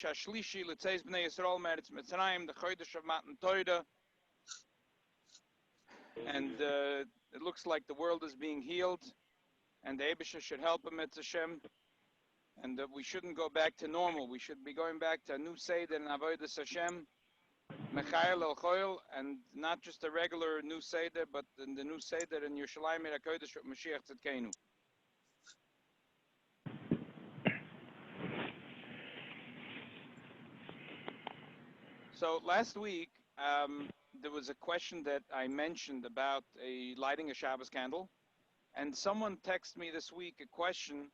Shashlishi L'Tzeis Bnei Yisrael Meretz Mitzrayim, the Chodesh of Matan Torah, and it looks like the world is being healed, and the Eibusha should help him, it's Hashem, and we shouldn't go back to normal. We should be going back to a new Seder and Avodas Hashem, Mechayel El Choyel, and not just a regular new Seder, but in the new Seder in Yerushalayim HaKodesh with Mashiach Tzidkeinu. So last week, there was a question that I mentioned about lighting a Shabbos candle, and someone texted me this week a question,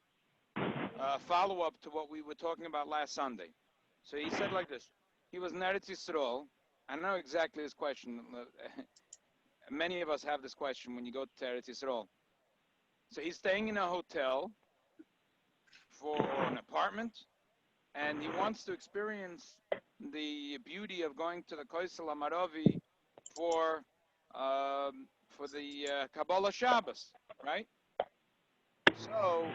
follow-up to what we were talking about last Sunday. So he said like this: he was in Eretz Yisrael. I know exactly his question. Many of us have this question when you go to Eretz Yisrael. So he's staying in a hotel for an apartment, and he wants to experience the beauty of going to the kosel Amarovi for the Kabbalah Shabbos, right? So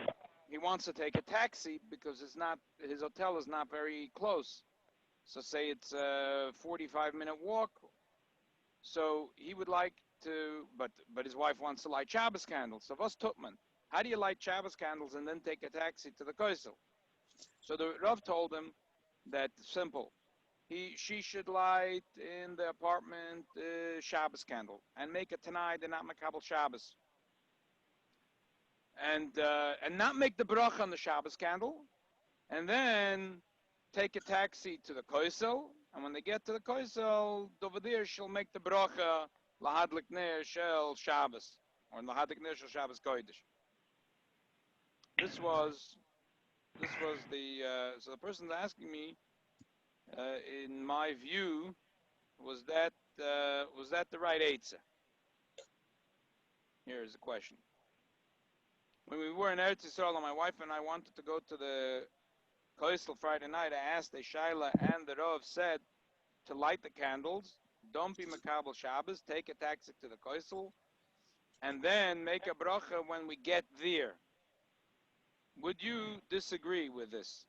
he wants to take a taxi because his hotel is not very close. So say it's a 45-minute walk. So he would like to, but his wife wants to light Shabbos candles. So what's Tutman? How do you light Shabbos candles and then take a taxi to the kosel? So the Rav told him that simple. She should light in the apartment Shabbos candle and make a Tanai and not Makabel Shabbos. And not make the bracha on the Shabbos candle, and then take a taxi to the kosel. And when they get to the kosel, over there she'll make the bracha lahadlik ner shel Shabbos, or lahadlik ner shel Shabbos kodesh. This was the so the person's asking me. In my view, was that the right eitzah? Here is the question. When we were in Eretz Yisrael, my wife and I wanted to go to the kosel Friday night. I asked the Shaila, and the Rav said to light the candles, don't be makabel Shabbos, take a taxi to the kosel, and then make a bracha when we get there. Would you disagree with this?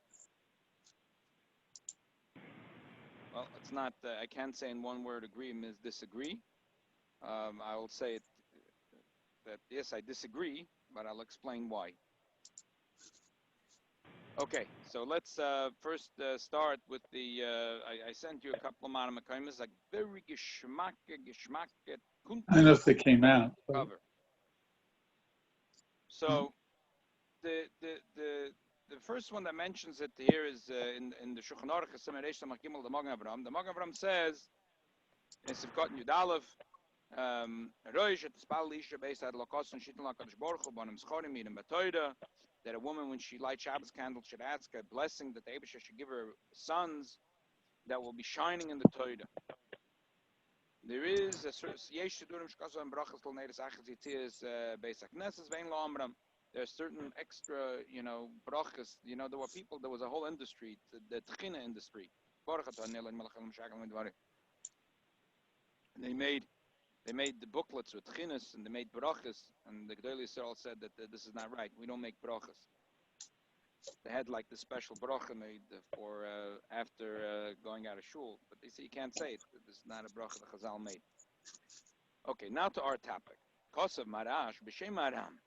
Well, it's not. I can't say in one word agree means disagree. I will say that yes, I disagree, but I'll explain why. Okay, so let's first start with the. I sent you a couple of manamakayimas, like very geschmack. I don't know if they came out. Cover. So the first one that mentions it here is in the Shulchan Aruch Semeresh Makimel the Magen Avraham. The Magen Avraham says in Sivkot Yud Aleph, Roish et Spal Isha based at Lokos and Shitlan Kadosh Baruch Hu Bonim Schorim Yidem Batoida, that a woman when she lights Shabbos candles should ask a blessing that the Eibusha should give her sons that will be shining in the Torah. There is a Yesh Shidurim Shkaso and Brachas L Neiris Achaz Yitzias Beis HaKnesses Vein Lo Amram. There are certain extra, brachas. There were people. There was a whole industry, the tchina industry. And they made the booklets with tchinas, and they made brachas. And the Gedolei Yisrael said that this is not right. We don't make brachas. They had like the special bracha made for after going out of shul, but they say you can't say it. This is not a bracha the Chazal made. Okay, now to our topic. Kosel marash b'shem maram.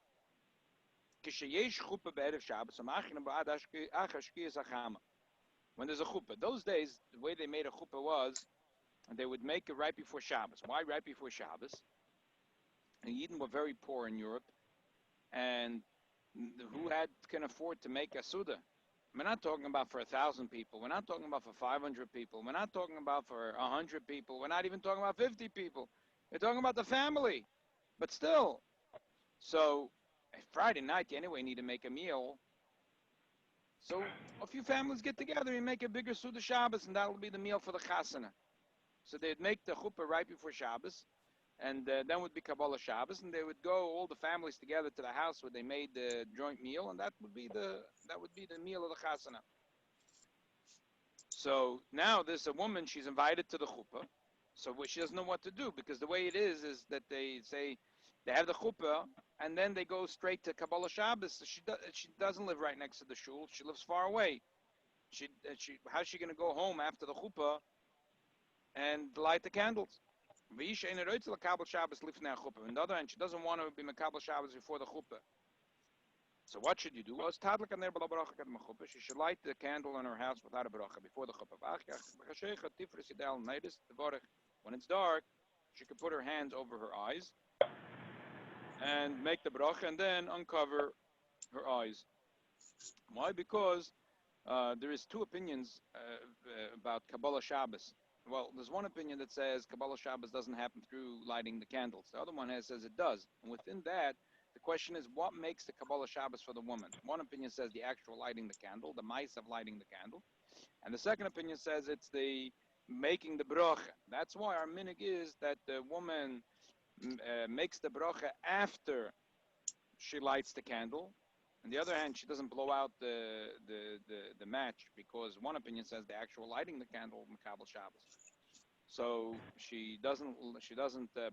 When there's a chuppah, those days, the way they made a chuppah was, they would make it right before Shabbos. Why right before Shabbos? And Yidden were very poor in Europe, and who can afford to make a suda? We're not talking about for 1,000 people. We're not talking about for 500 people. We're not talking about for 100 people. We're not even talking about 50 people. We're talking about the family. But still, so Friday night, you anyway need to make a meal. So a few families get together and make a bigger Suda Shabbos, and that will be the meal for the chasana. So they'd make the chuppah right before Shabbos, and then would be Kabbalah Shabbos, and they would go all the families together to the house where they made the joint meal, and that would be the meal of the chasana. So now there's a woman, she's invited to the chuppah, so she doesn't know what to do, because the way it is that they say they have the chuppah, and then they go straight to Kabbalah Shabbos. So she doesn't live right next to the shul. She lives far away. how's she going to go home after the chuppah and light the candles? On the other hand, she doesn't want to be Makabel Shabbos before the chuppah. So what should you do? She should light the candle in her house without a bracha before the chuppah. When it's dark, she could put her hands over her eyes and make the bracha and then uncover her eyes. Why? Because there is two opinions about Kabbalah Shabbos. Well, there's one opinion that says Kabbalah Shabbos doesn't happen through lighting the candles. The other one says it does. And within that, the question is, what makes the Kabbalah Shabbos for the woman? One opinion says the actual lighting the candle, the mice of lighting the candle. And the second opinion says it's the making the bracha. That's why our minhag is that the woman makes the bracha after she lights the candle. On the other hand, she doesn't blow out the match, because one opinion says the actual lighting the candle Makabel Shabbos. So she doesn't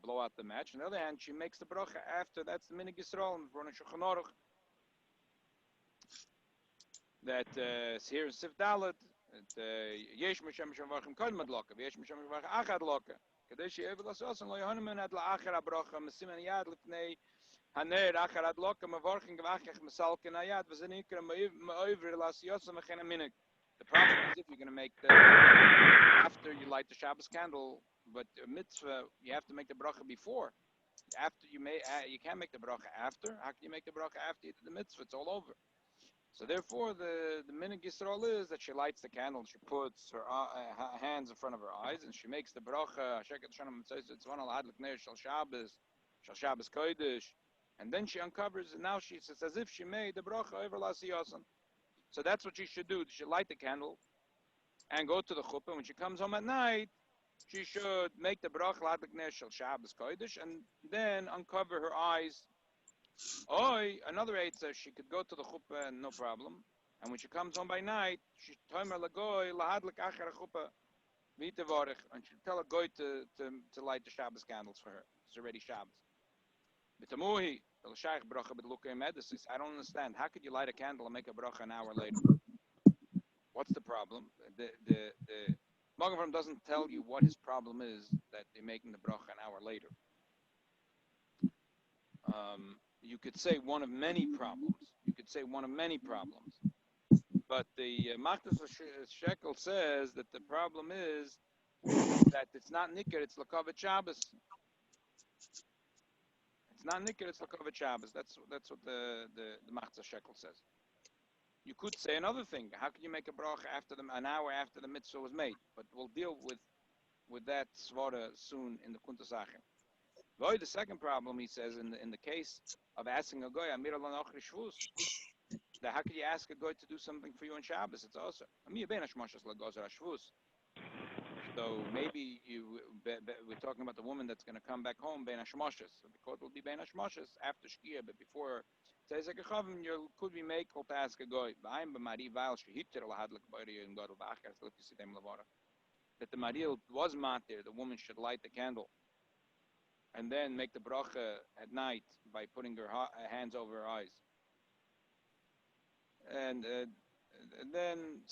blow out the match. On the other hand, she makes the bracha after. That's the minhag Yisrael and Shulchan Aruch. That here in Sif Dalet, Yesh Mishem Shavachim Kod Madloka, Yesh Mishem Shavach Achad Loka. Kadesh Yevel Asos and Lo Yohanan Ad La Achar Bracha Mesiman Yad Lifnei Haner Achar Ad Loka Mavorching Gavachach Mesalken Ayad Vazenikra Ma'over Las Yosam Mechena Minhag. The problem is if you're going to make the after you light the Shabbos candle, but mitzvah you have to make the bracha before. After you can't make the bracha after. How can you make the bracha after you did the mitzvah? It's all over. So therefore, the minhag Yisrael is that she lights the candle, she puts her hands in front of her eyes, and she makes the bracha. It's one al shel Shabbos, shel Shabbos kodesh, and then she uncovers, and now it's as if she made the bracha over lasiyasan. So that's what she should do. She should light the candle and go to the chuppah. When she comes home at night, she should make the bracha l'adliknei shel Shabbos kodesh, and then uncover her eyes. Another eight says she could go to the chuppah and no problem. And when she comes home by night, she toimer lagoy lahadlik achar chuppah v'itevarich, and she tell a goy to light the Shabbos candles for her. It's already Shabbos. B'tamuhi l'shayich bracha b'lukei medicine. I don't understand. How could you light a candle and make a bracha an hour later? What's the problem? The Magen doesn't tell you what his problem is that they're making the bracha an hour later. You could say one of many problems. But the Machtas Shekel says that the problem is that it's not Nicker, it's Lakovet Shabbos. It's not Nicker, it's Lakovet Shabbos. That's what the Machtas Shekel says. You could say another thing. How can you make a bracha an hour after the mitzvah was made? But we'll deal with that svara soon in the Kuntasachim. The second problem, he says, in the case of asking a goy, that how could you ask a goy to do something for you on Shabbos? It's also so maybe we're talking about the woman that's going to come back home bein hashmoshes. So because it will be bein hashmoshes after shkia, but before you could be made to ask a goy. That the Mariel was matir, the woman should light the candle and then make the bracha at night by putting her hands over her eyes. And then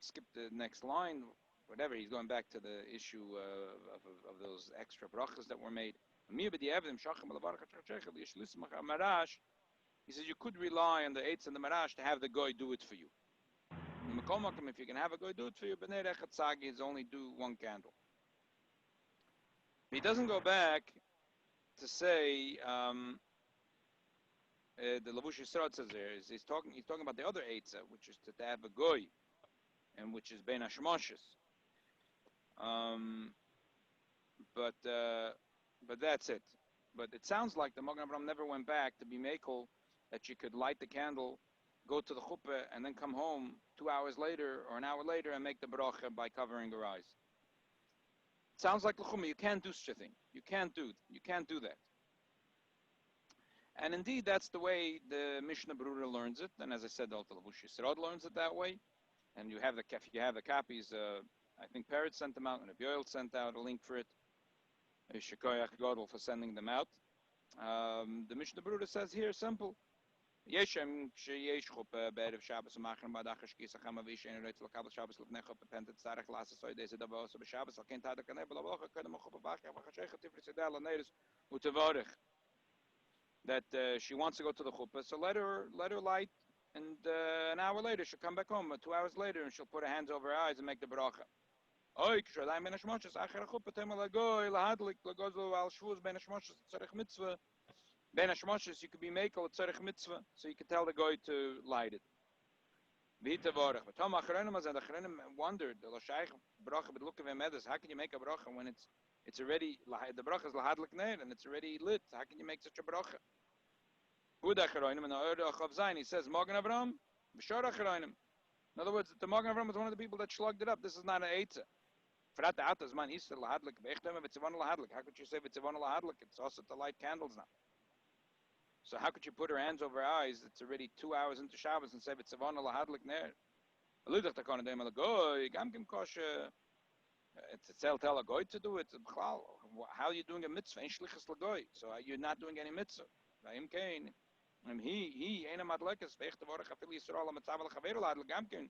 skip the next line, whatever. He's going back to the issue of those extra brachas that were made. He says you could rely on the eitz and the marash to have the goy do it for you. If you can have a goy do it for you, b'nei rechat sagi is only do one candle. He doesn't go back to say the Lavush Yisrael says there is he's talking about the other eitzah, which is to have a goy, and which is bein hashmoshes. But that's it. But it sounds like the Magen Avraham never went back to be mekel that you could light the candle, go to the chuppah, and then come home 2 hours later or an hour later and make the bracha by covering her eyes. It sounds like l'chumah. You can't do such a thing. You can't do that. And indeed, that's the way the Mishnah Berurah learns it. And as I said, the Lavush Yisrael learns it that way. And you have the copies. I think Parrot sent them out, and Rabbi Yoel sent out a link for it. Shekoyach Godel for sending them out. The Mishnah Berurah says here, simple. Yeshem sheyesh chuppah be'erev Shabbos u'machrim ba'ad achar shkis hachama v'yishen reitz l'kabel Shabbos l'fnei chuppah pentet tzarech l'asa soy deze dava oso b'Shabbos al ken tadak kaneh b'lavolocha kedem chuppah b'achar v'chashecha tifrit zedel l'neiris u'tevarech. That she wants to go to the chuppah, so let her light, and an hour later she'll come back home, 2 hours later, and she'll put her hands over her eyes and make the bracha. Oy, k'sholayim ben hashmoshes achar chuppah tema lagoy lahadlik lagozo al shvuz ben hashmoshes tzarech mitzvah. Ben hashmoshes, you could be makel tzarech mitzvah, so you can tell the guy to light it. V'ita vorach. But Tom achronim and the achronim wondered, the l'shayich bracha b'dlukav emedes, how can you make a bracha when it's already, the bracha is lahadlik ner, and it's already lit? How can you make such a bracha? Good achronim, and the Ur Achav Zayin, he says, Magen Avram, b'shar achronim. In other words, the Magen Avram was one of the people that shlugged it up. This is not an eitzah. Frat atas man is lahadlik, v'echtem v'tzivon lahadlik. How could you say v'tzivon lahadlik? It's also to light candles now. So how could you put her hands over her eyes? It's already 2 hours into Shabbos and say v'tzivon lahadlik ner. Aludach takon adem alagoy, gamkim kosher. It's a tell a goy to do it. How are you doing a mitzvah? Shlichus lagoy. So you're not doing any mitzvah. V'im kain. He ain't a madlekas. V'echte vorach afil Yisrael ha-matzav al-chaveru lahadlik gamkim.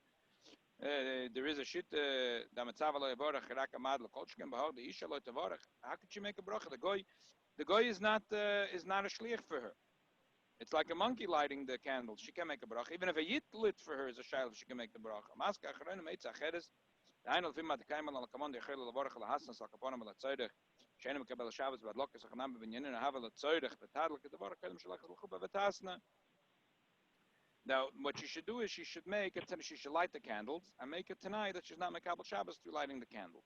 There is a shit the matzav al-vorach rak amad l'kolshkem b'hor the isha lo tevorach. How could you make a bracha? The goy is not a shliach for her. It's like a monkey lighting the candles. She can make a bracha. Even if a yit lit for her is a shaylos, she can make the bracha. Maska achronim eitz acheres. Einol fim matakaim al kamon dechel levorach lahasnas lakaponim latzoydech. Sheinem kabel Shabbos badlokas achanam b'binyanin havel latzoydech. Betadlik the vorach kedem shelach l'chuba v'tasna. Now, what she should do is she should light the candles and make it tonight that she's not mekabel Shabbos through lighting the candles.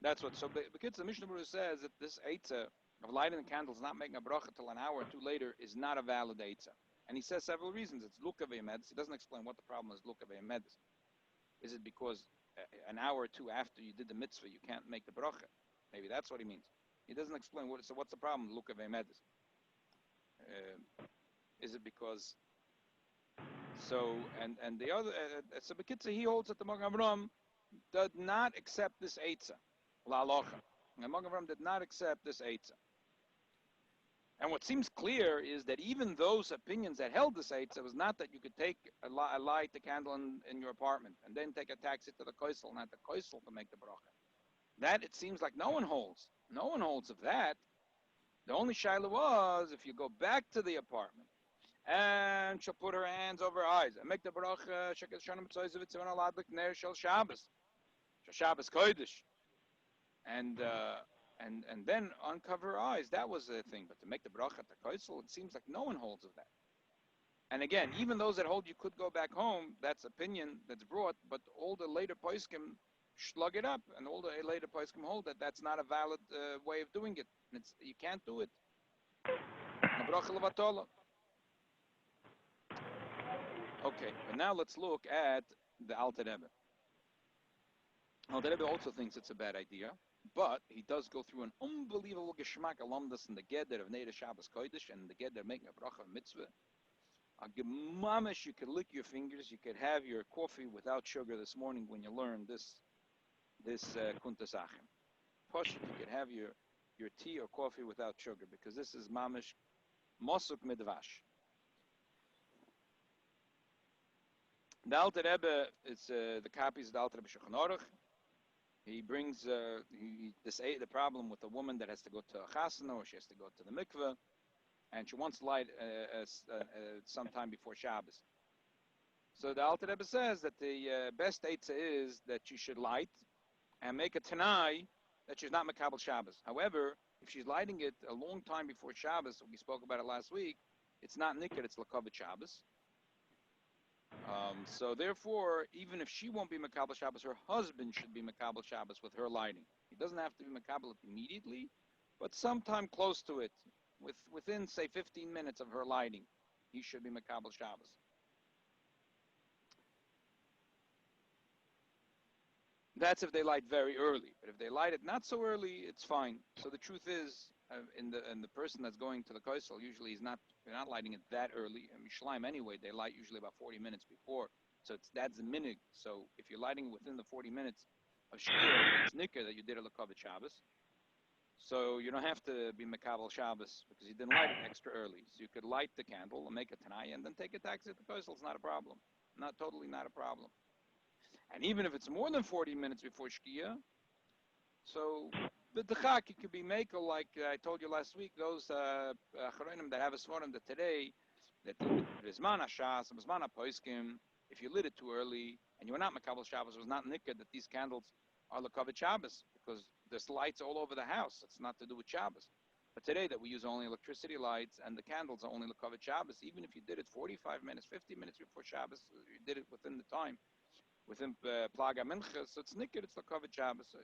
That's what. So, because the Mishnah Berurah says that this eitzah of lighting the candles, not making a bracha till an hour or two later, is not a valid eitzah. And he says several reasons. It's lukav medis. He doesn't explain what the problem is lukav medis. Is it because an hour or two after you did the mitzvah you can't make the bracha? Maybe that's what he means. He doesn't explain what. So what's the problem? Lukav medis. Is it because? So and the other. So Bekitza, he holds that the Magen Avram did not accept this eitzah. La Halacha. The Magen Avram did not accept this eitzah. And what seems clear is that even those opinions that held this eitzah was not that you could take light the candle in your apartment and then take a taxi to the kosel, not the kosel to make the bracha. That it seems like no one holds. No one holds of that. The only Sheilos was if you go back to the apartment and she'll put her hands over her eyes and make the bracha shekel shonim tzoyzev tzivon aladlik ner shel Shabbos, Shabbos kodesh, and then uncover her eyes. That was the thing. But to make the bracha at the kosel, it seems like no one holds of that. And again, even those that hold you could go back home, that's opinion that's brought, but all the later poskim slug it up, and all the later poskim hold that that's not a valid way of doing it. You can't do it. Okay, but now let's look at the Alter Rebbe. Alter Rebbe also thinks it's a bad idea, but he does go through an unbelievable geschmack alumnus in the Geder of Neira Shabbos Kodesh and the Geder making a bracha mitzvah. A gemamish, you could lick your fingers, you could have your coffee without sugar this morning when you learn this kuntasachim. Posh, you could have your tea or coffee without sugar because this is mamish mosuk midvash. The Alter Rebbe, it's the copies of the Alter Rebbe Shulchan Aruch. He brings the problem with a woman that has to go to a chasana or she has to go to the mikveh, and she wants to light sometime before Shabbos. So the Alter Rebbe says that the best eitzah is that she should light and make a tanai that she's not mekabel Shabbos. However, if she's lighting it a long time before Shabbos, we spoke about it last week, it's not nikkur, it's lakovit Shabbos. So therefore, even if she won't be Makabel Shabbos, her husband should be Makabel Shabbos with her lighting. He doesn't have to be Makabel immediately, but sometime close to it, within, say, 15 minutes of her lighting, he should be Makabel Shabbos. That's if they light very early. But if they light it not so early, it's fine. So the truth is, in the person that's going to the kosel, usually they're not lighting it that early. And Mishleim anyway, they light usually about 40 minutes before. So that's the minig. So if you're lighting within the 40 minutes of Shkia, it's nicker that you did a Lakovit Shabbos. So you don't have to be Makabal Shabbos because you didn't light it extra early. So you could light the candle and make a Tanai and then take a taxi at the kosel. It's not a problem. Totally not a problem. And even if it's more than 40 minutes before Shkia, so the Dechaki could be Makel, like I told you last week, those Achronim that have a Svarim that today, that Rizmana Shas, Rizmana Poiskim, if you lit it too early and you were not Makabal Shabbos, it was not Nikka that these candles are Lakavit Shabbos because there's lights all over the house. It's not to do with Shabbos. But today that we use only electricity lights and the candles are only Lakavit Shabbos, even if you did it 45 minutes, 50 minutes before Shabbos, you did it within the time, within Plaga Mincha, so it's Nikka, it's Lakavit Shabbos.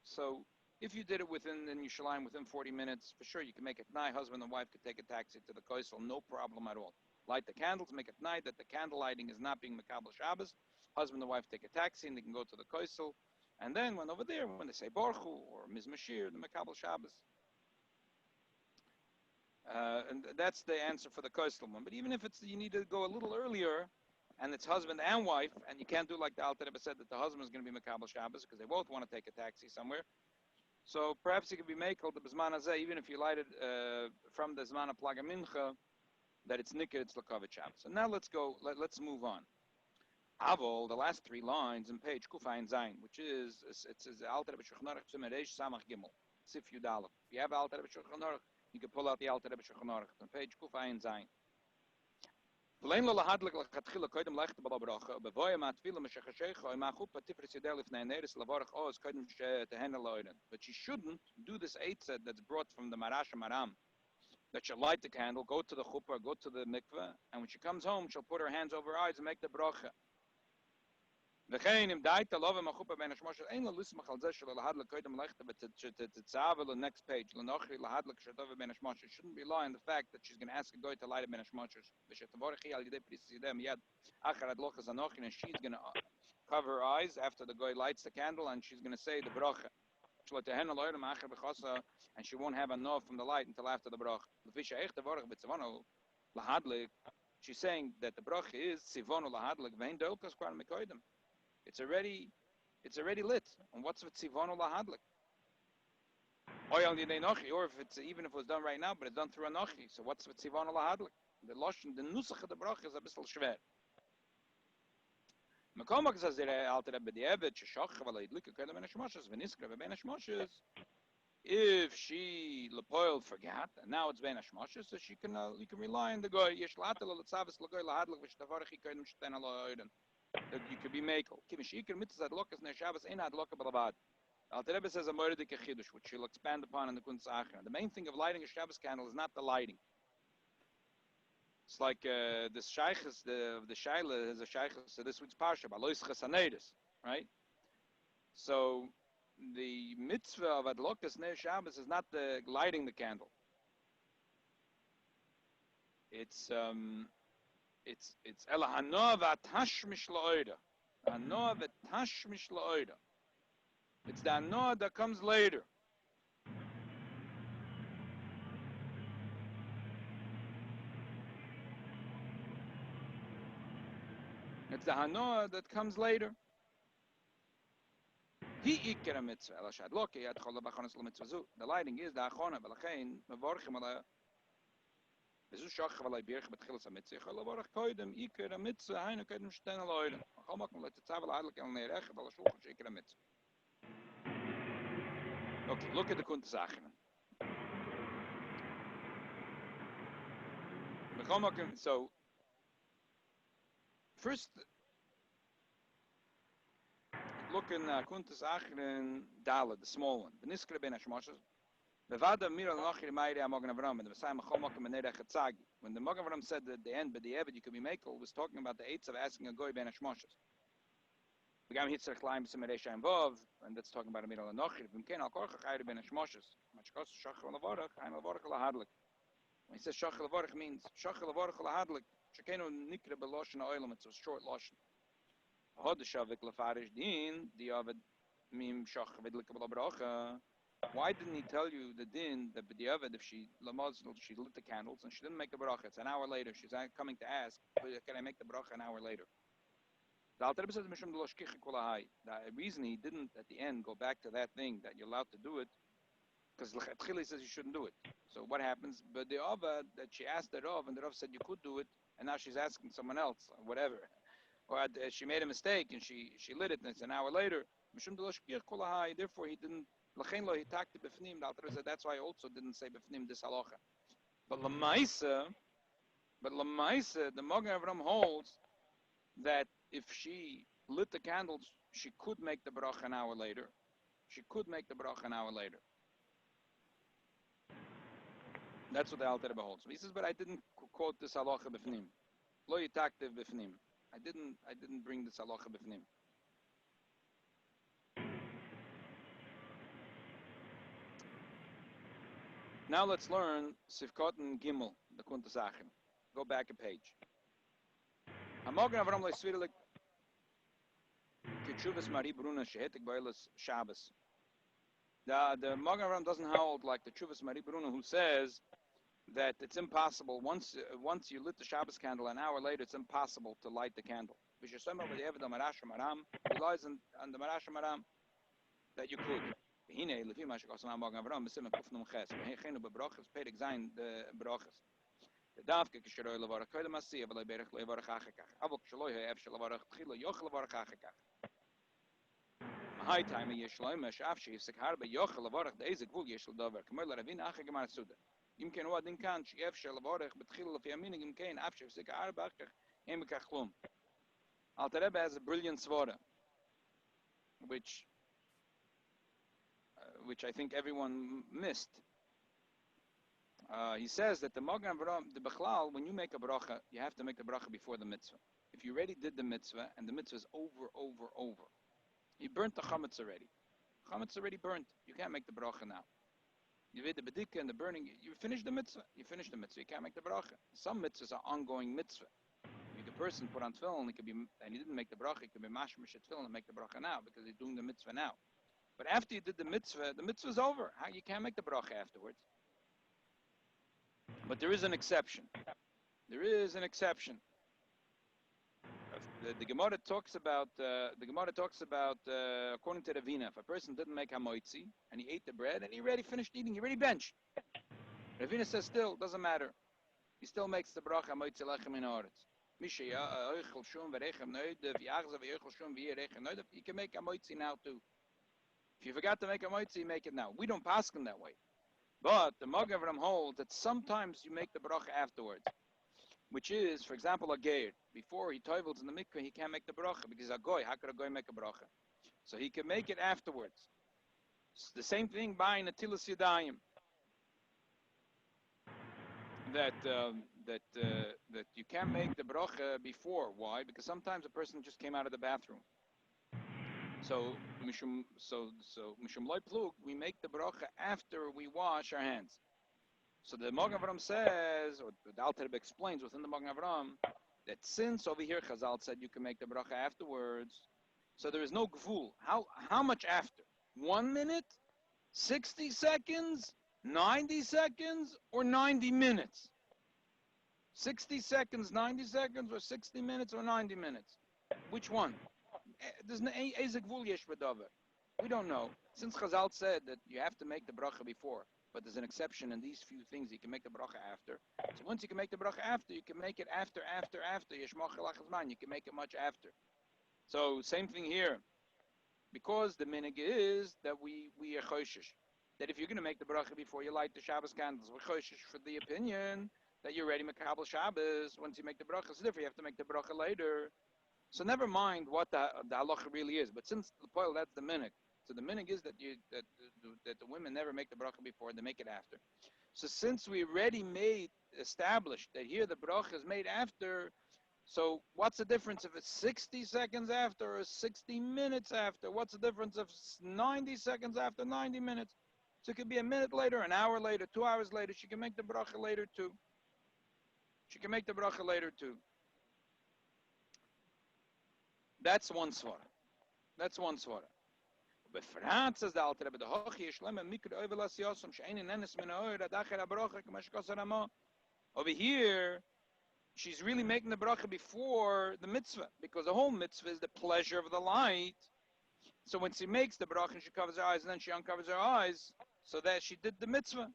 So if you did it within Yerushalayim within 40 minutes, for sure you can make it night. Husband and wife could take a taxi to the kosel, no problem at all. Light the candles, make it night that the candle lighting is not being Makabal Shabbos. Husband and wife take a taxi and they can go to the kosel. And then when over there, when they say Baruch Hu or Mizmashir, the Makabal Shabbos. And that's the answer for the kosel one. But even if it's you need to go a little earlier, and it's husband and wife, and you can't do like the Alter Rebbe said that the husband is going to be Makabal Shabbos because they both want to take a taxi somewhere. So perhaps it could be makel the Bezman Hazeh, even if you light it from the Zman of Plaga Mincha, that it's Nikka, it's Lakavit Shabbos. So now let's go, let's move on. Avol, the last three lines in page Kufayin Zayin, which is, it says Alter Rebbe Shulchan Aruch Tzimmer Reish Samach Gimel, Sif Yudalef. If you have Alter Rebbe Shulchan Aruch, you can pull out the Alter Rebbe Shulchan Aruch on page Kufayin Zayin. V'lein lo lahadlik l'chatchila koydem leichte b'la bracha, b'voya ma'atfila m'shechashecha, o'ma'chupa tifris yidei lifnei neris l'varach oz koydem tehena loiden. But she shouldn't do this eitzah that's brought from the Marash Maram, that she'll light the candle, go to the chuppah, go to the mikveh, and when she comes home, she'll put her hands over her eyes and make the bracha. V'chein im daita love ma'chupa ben hashmoshes, ein lo lismach al zeh shelo lahadlik koydem leichte, but to the next page, l'nochri lahadlik shadove ben hashmoshes, shouldn't rely on the fact that she's going to ask a guy to light a ben hashmoshes. V'shetavorechi al yidei prisis yidei miyad achar adlochas anochin, and she's going to cover her eyes after the guy lights the candle, and she's going to say the bracha. And she won't have a no from the light until after the bracha. She's saying that the bracha is tzivonu lahadlik vein dolkas kvar mekoidem. It's already lit. And what's with tzivonu lahadlik? Or if it's even if it was done right now, but it's done through a nochi. So what's with tzivonu lahadlik? The nusach of the bracha is a bissel schwer. If she lepoil forgot, and now it's ben hashmoshes, so you can rely on the guy. That you could be makel. Alter Rebbe says a moedik chidush, which she'll expand upon in the Kunz Achra. The main thing of lighting a Shabbos candle is not the lighting. It's like this Sheilos, the Sheilos is a Sheilos, so this week's Parsha, Balois Chesanedis, right? So the mitzvah of Adlokas Ner Shabbos is not the lighting the candle. It's Ela Hanoah v'Atashmish La'oida. Hanoah v'Atashmish La'oida. It's the Hanoah that comes later. It's the Hanoah that comes later. The lighting is the Achona, Balachain, Mavorchim ala Bezu Shach Valai Birch Betchilas Mitzvah, Chalavarach Koidem, Iker a Mitzvah, Heine Koidem Shtena Loiden. Chomakam let the Tzavel Adlik El Neirech, Balashulchan Shaker a Mitzvah. Okay, look at the Kuntas Achinen. So, first, look in Kuntas Achinen, Dala, the small one. Beniskre Ben Hashmoshes. When the Magen Avram said that at the end, but the Eved you could be makel, was talking about the eights of asking a goy ben hashmoshes. Begam hitzar climb semeresha involved, and that's talking about a middle of nochir. V'mken al korcha chayre ben hashmoshes. Machkos shachar lavorach, hain lavorach lahadlik. When he says shachar lavorach means shachar lavorach lahadlik. Shekenu nikre beloshen oilam. It's a short lotion. Hod shavik lefarish din the Eved mim shachar vidlik b'labracha. Why didn't he tell you the din that b'diavad if she lit the candles and she didn't make the bracha? It's an hour later. She's coming to ask, can I make the bracha an hour later? The Alter Rebbe says the reason he didn't at the end go back to that thing that you're allowed to do it Because L'chatchila says you shouldn't do it. So what happens? But the Ava, that she asked the Rav, and the Rav said you could do it, and now she's asking someone else, whatever. Or she made a mistake, and she lit it, and it's an hour later. Therefore, he didn't. He talked to b'fnim. The Alter said that's why I also didn't say b'fnim this halacha. But Lamaisa, the Magen Avram holds that if she lit the candles, she could make the bracha an hour later. She could make the bracha an hour later. That's what the Alter Rebbe holds. He says, but I didn't quote this halacha b'fnim. Lo yitaktiv b'fnim. I didn't bring this halacha b'fnim. Now let's learn Sivkot and Gimel, the Kuntasachim. Go back a page. Hamogen Avram le'svirik kitchuvas mari bruna shehetik b'olas Shabbos. The Magen Avram doesn't hold like the Chuvas Mari Bruna, who says that it's impossible, once you lit the Shabbos candle, an hour later, it's impossible to light the candle. He relies on the Marash Maram that you could. High time yeshloim shaf shifsek harbe yochel lavarach deze gvul yeshel davar kemol ravin ache gemar suda im ken wa din kan shef shel lavarach betkhil fi yaminig im ken af shifsek harbe ache em kachlum. Alter Rebbe has a brilliant svara which I think everyone missed. He says that the Magen Avram, the Bechlal, when you make a bracha, you have to make the bracha before the mitzvah. If you already did the mitzvah and the mitzvah is over, you burnt the chametz already. Chametz already burnt. You can't make the bracha now. You did the bedika and the burning. You finished the mitzvah. You can't make the bracha. Some mitzvahs are ongoing mitzvah. The person put on tefillin, and he didn't make the bracha. He could be mashmish tefillin and make the bracha now because he's doing the mitzvah now. But after you did the mitzvah's over. You can't make the bracha afterwards. But there is an exception. The Gemara talks about according to Ravina, if a person didn't make hamoitzi and he ate the bread and he already finished eating, he already benched. Ravina says still doesn't matter. He still makes the bracha hamoitzi lechem in haaretz. You can make hamoitzi now too. If you forgot to make hamoitzi, make it now. We don't paskin that way. But the Magen Avram holds that sometimes you make the bracha afterwards. Which is, for example, a geir. Before he toivels in the mikveh, he can't make the bracha because a goy. How could a goy make a bracha? So he can make it afterwards. It's the same thing by Natilas Yadayim. That you can't make the bracha before. Why? Because sometimes a person just came out of the bathroom. So mishum loy plug, we make the bracha after we wash our hands. So the Magen Avram says, or the Alter Rebbe explains within the Magen Avram, that since over here Chazal said you can make the bracha afterwards, so there is no gvul. How much after? 1 minute? 60 seconds? 90 seconds? Or 90 minutes? 60 seconds, 90 seconds, or 60 minutes, or 90 minutes? Which one? There's no gvul yesh b'davar. We don't know. Since Chazal said that you have to make the bracha before, but there's an exception in these few things. You can make the bracha after. So once you can make the bracha after, you can make it after. You can make it much after. So same thing here. Because the minig is that we are choshish. That if you're going to make the bracha before you light the Shabbos candles, we're choshish for the opinion that you're ready makabel Shabbos. Once you make the bracha, it's different. You have to make the bracha later. So never mind what the halacha really is. But since the poil, that's the minig. So the minig is that the women never make the bracha before, they make it after. So since we already established that here the bracha is made after, so what's the difference if it's 60 seconds after or 60 minutes after? What's the difference if 90 seconds after, 90 minutes? So it could be a minute later, an hour later, 2 hours later. She can make the bracha later too. That's one svara. But Franz says the Alter Rebbe, the hochi yishlema mikro oivelas yosam she'ein nenes min ha'oir adacher ha'bracha k'mash kosel ha'mo. Over here, she's really making the bracha before the mitzvah, because the whole mitzvah is the pleasure of the light. So when she makes the bracha and she covers her eyes and then she uncovers her eyes, so that she did the mitzvah.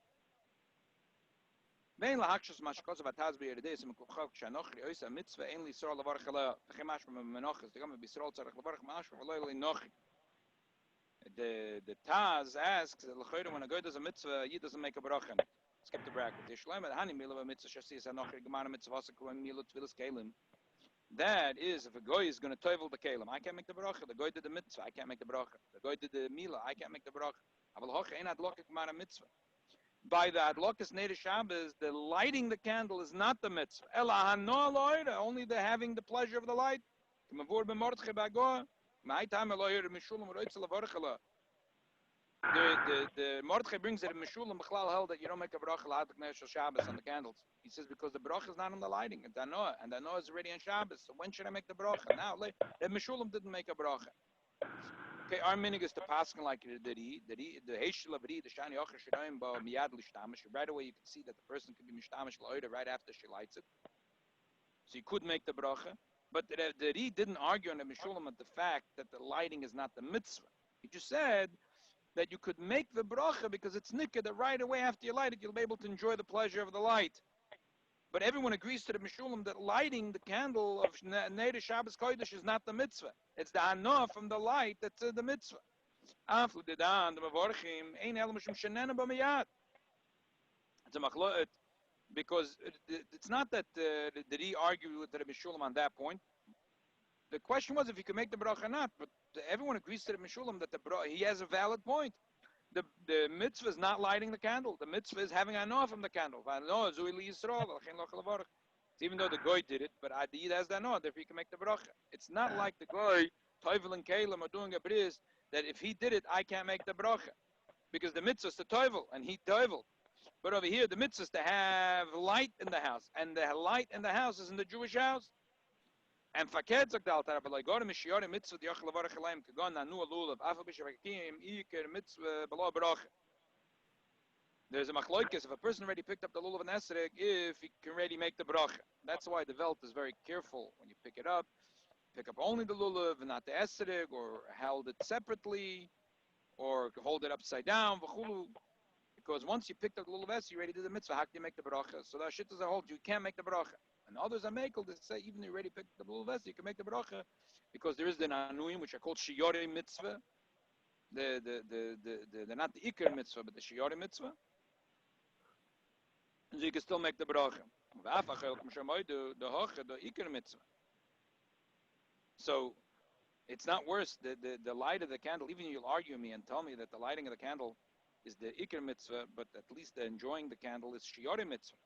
Vein lahakshus mashkos vataz b'yerides mekuchav kshanachri oisa mitzvah ein li sor lavar chala v'chemash b'menachas degam b'Yisrael tzarech lavar chemash v'lo li nochi. The Taz asks that when a guy does a mitzvah, he doesn't make a bracha. Skip the bracket. That is, if a guy is going to tovel the kalim, I can't make the bracha. The guy did the mitzvah, I can't make the bracha. The guy did the mila, I can't make the bracha. By the adlokas neder Shabbos, the lighting the candle is not the mitzvah. Only the having the pleasure of the light. The Mordechai brings it in Meshulam B'chlal held that you don't make a bracha l'adlik ne'er Shabbos on the candles. He says because the bracha is not on the lighting, it's Danoah, and Danoah is already on Shabbos. So when should I make the bracha? Now, the Meshulam didn't make a bracha. Okay, our minig is to paskin like the Heishel of the Shani Yocher Shirayim Ba Miyad Lishtamish. Right away you can see that the person could be Mishtamish L'oida right after she lights it. So you could make the bracha. But the Ri didn't argue on the Meshulam at the fact that the lighting is not the mitzvah. He just said that you could make the bracha because it's nikah that right away after you light it, you'll be able to enjoy the pleasure of the light. But everyone agrees to the Meshulam that lighting the candle of Neder Shabbos Kodesh is not the mitzvah. It's the anah from the light that's the mitzvah. Because it's not that he argued with the Meshulam on that point. The question was if he could make the bracha or not, but everyone agrees to the Meshulam that he has a valid point. The mitzvah is not lighting the candle. The mitzvah is having anah from the candle. Even though the goy did it, but Adid has the anah, therefore he can make the bracha. It's not like the goy, Toivel and Kalim are doing a bris, that if he did it, I can't make the bracha. Because the mitzvah is to Toivel, and he Toivel. But over here, the mitzvah is to have light in the house, and the light in the house is in the Jewish house. And faked sagt der Alter, aber like gore mishiore mitzvah die ochle vorche leim gegangen na nur lulav afel bishvakim iker mitzvah below brach. There's a machloikis if a person already picked up the lulav and esrog, if he can already make the bracha. That's why the Welt is very careful when you pick it up. Pick up only the lulav and not the esrog, or held it separately, or hold it upside down. Because once you picked up the lulav esrog, you already did the mitzvah. How can you make the bracha? So that shit is a hold. You can't make the bracha. And others are makel that say even if you already picked the blue vest, you can make the bracha because there is the nanuim which are called shiyori mitzvah. They're not the ikar mitzvah, but the shiyori mitzvah. And so you can still make the bracha. The ikar mitzvah. So it's not worse. The light of the candle, even you'll argue me and tell me that the lighting of the candle is the ikar mitzvah, but at least the enjoying the candle is shiyori mitzvah.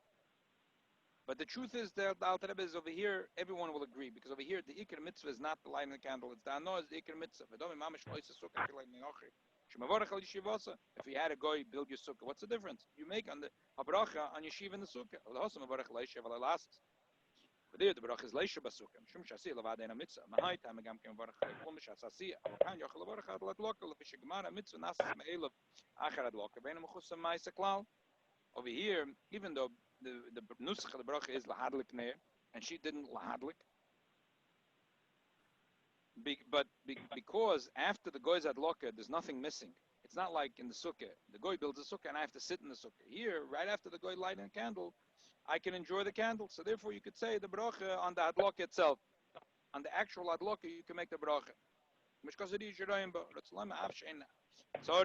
But the truth is that the Alter Rebbe is over here, everyone will agree, because over here the Iker Mitzvah is not the lighting the candle, it's the Anoah is the Iker Mitzvah. If you had a guy build your sukkah, what's the difference? You make on the habracha on yeshiva in the sukkah. But there the bracha is leisha basukkah. Shum shasi lavad ena mitzvah. Mahai time agam kem varach lekum shasasi. Akan yochel varach ad lokal lefish gemara mitzvah nasas me'elav achar ad lokal. Beina mechusam ma'isa klal. Over here, even though the nusach of the bracha is lahadlik ne'er, and she didn't lahadlik, because after the goy's adloka, there's nothing missing. It's not like in the sukkah. The goy builds a sukkah and I have to sit in the sukkah. Here, right after the goy lighting a candle, I can enjoy the candle. So therefore you could say the bracha on the adloka itself. On the actual adloka, you can make the bracha. How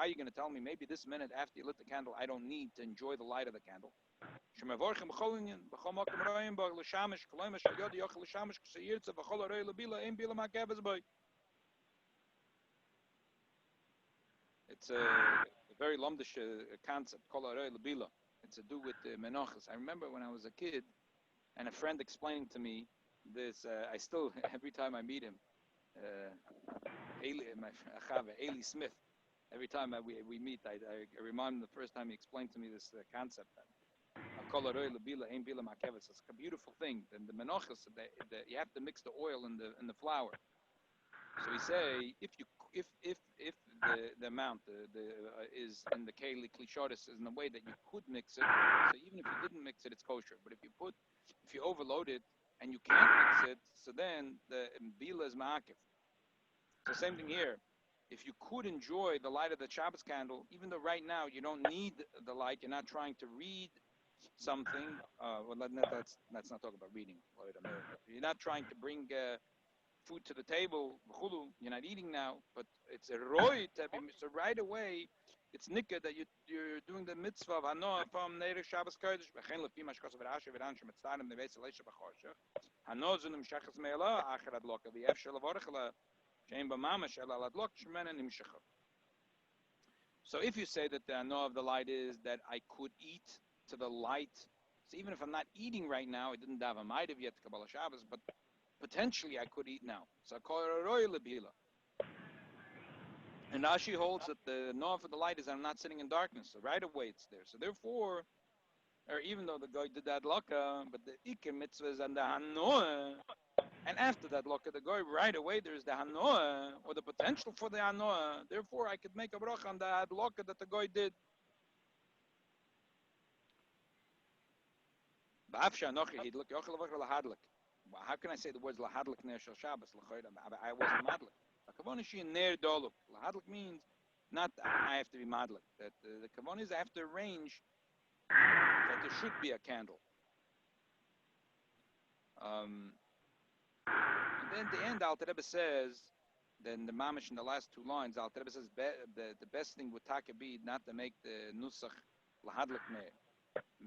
are you going to tell me maybe this minute after you lit the candle, I don't need to enjoy the light of the candle? It's a very lumdish concept, it's to do with the menachas. I remember when I was a kid, and a friend explaining to me this, I still, every time I meet him, my friend Eli Smith, every time we meet, I remind him the first time he explained to me this concept. It's a beautiful thing. And the menachas, you have to mix the oil in the flour. So we say if the amount is in the keli klishotis is in a way that you could mix it. So even if you didn't mix it, it's kosher. But if you overload it and you can't mix it, so then the bila is ma'akif. So same thing here. if you could enjoy the light of the Shabbos candle, even though right now you don't need the light, you're not trying to read something. Well, let's not talk about reading. You're not trying to bring food to the table. You're not eating now, but it's a roy. So right away, it's nikka that you're doing the mitzvah of hanoah from Neir Shabbos Kodesh. V'chein lefi mashkos v'rashe v'ran shemitztarim neves leisha b'choshech. Hanoah zun nimshachas me'ela acher adloka v'yev shel avorechla she'en b'mamash el adlok shemena nimshacha. So if you say that the hanoah of the light is that I could eat to the light, so even if I'm not eating right now, I didn't have a ma'ativ yet to Kabbalah Shabbos, but potentially I could eat now. So roy lebila. And Rashi holds that the hanoah for the light is I'm not sitting in darkness. So right away it's there. So therefore, or even though the guy did that laka, but the ikir mitzvah is and the hanoah, and after that laka, the guy right away there's the hanoah or the potential for the hanoah. Therefore, I could make a bracha on that laka that the guy did. How can I say the words lahadlik ner shel Shabbos? I wasn't madlik. Kavanah she ner doluk. Lahadlik means not I have to be madlik. That the kavanah is I have to arrange that there should be a candle. And then at the end, Alter Rebbe says, then the mamish in the last two lines, Alter Rebbe says the best thing would taka be not to make the nusach lahadlik ner.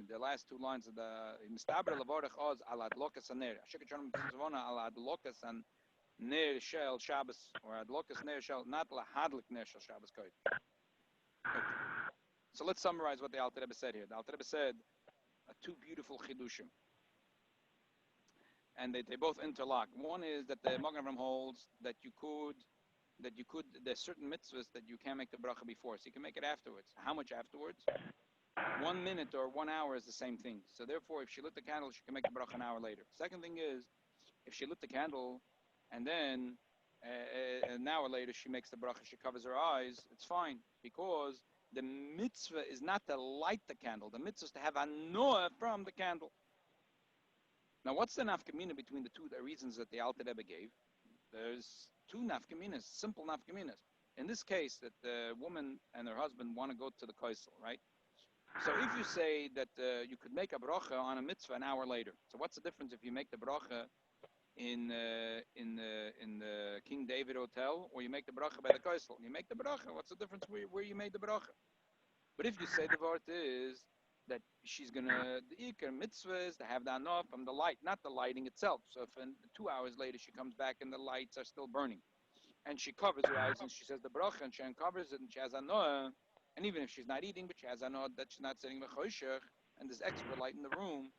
The last two lines of the Mistaber Lavorach Oz Alad Lokas and Ner. Shikachon Zvona Alad Lokas and Ner Shel Shabbos or Ad Lokas Ner Shel not Lahadlik Ner Shel Shabbos Koid. So let's summarize what the Alter Rebbe said here. The Alter Rebbe said two beautiful chidushim, and they both interlock. One is that the Magen Avraham holds that you could there's certain mitzvahs that you can't make the bracha before, so you can make it afterwards. How much afterwards? 1 minute or 1 hour is the same thing. So therefore, if she lit the candle, she can make the bracha an hour later. Second thing is, if she lit the candle and then an hour later she makes the bracha, she covers her eyes, it's fine, because the mitzvah is not to light the candle. The mitzvah is to have hanoah from the candle. Now, what's the nafkamina between the two reasons that the Alter Rebbe gave? There's two nafkaminas, simple nafkaminas. In this case, that the woman and her husband want to go to the kosel, right? So if you say that you could make a bracha on a mitzvah an hour later, so what's the difference if you make the bracha in the King David Hotel or you make the bracha by the kosel? You make the bracha. What's the difference where you made the bracha? But if you say the word is that she's gonna the ikar mitzvah is to have the hanoah from the light, not the lighting itself. So if 2 hours later she comes back and the lights are still burning, and she covers her eyes and she says the bracha and she uncovers it and she has hanoah. And even if she's not eating, but she has hanoah that she's not sitting b'choshech, and there's extra light in the room,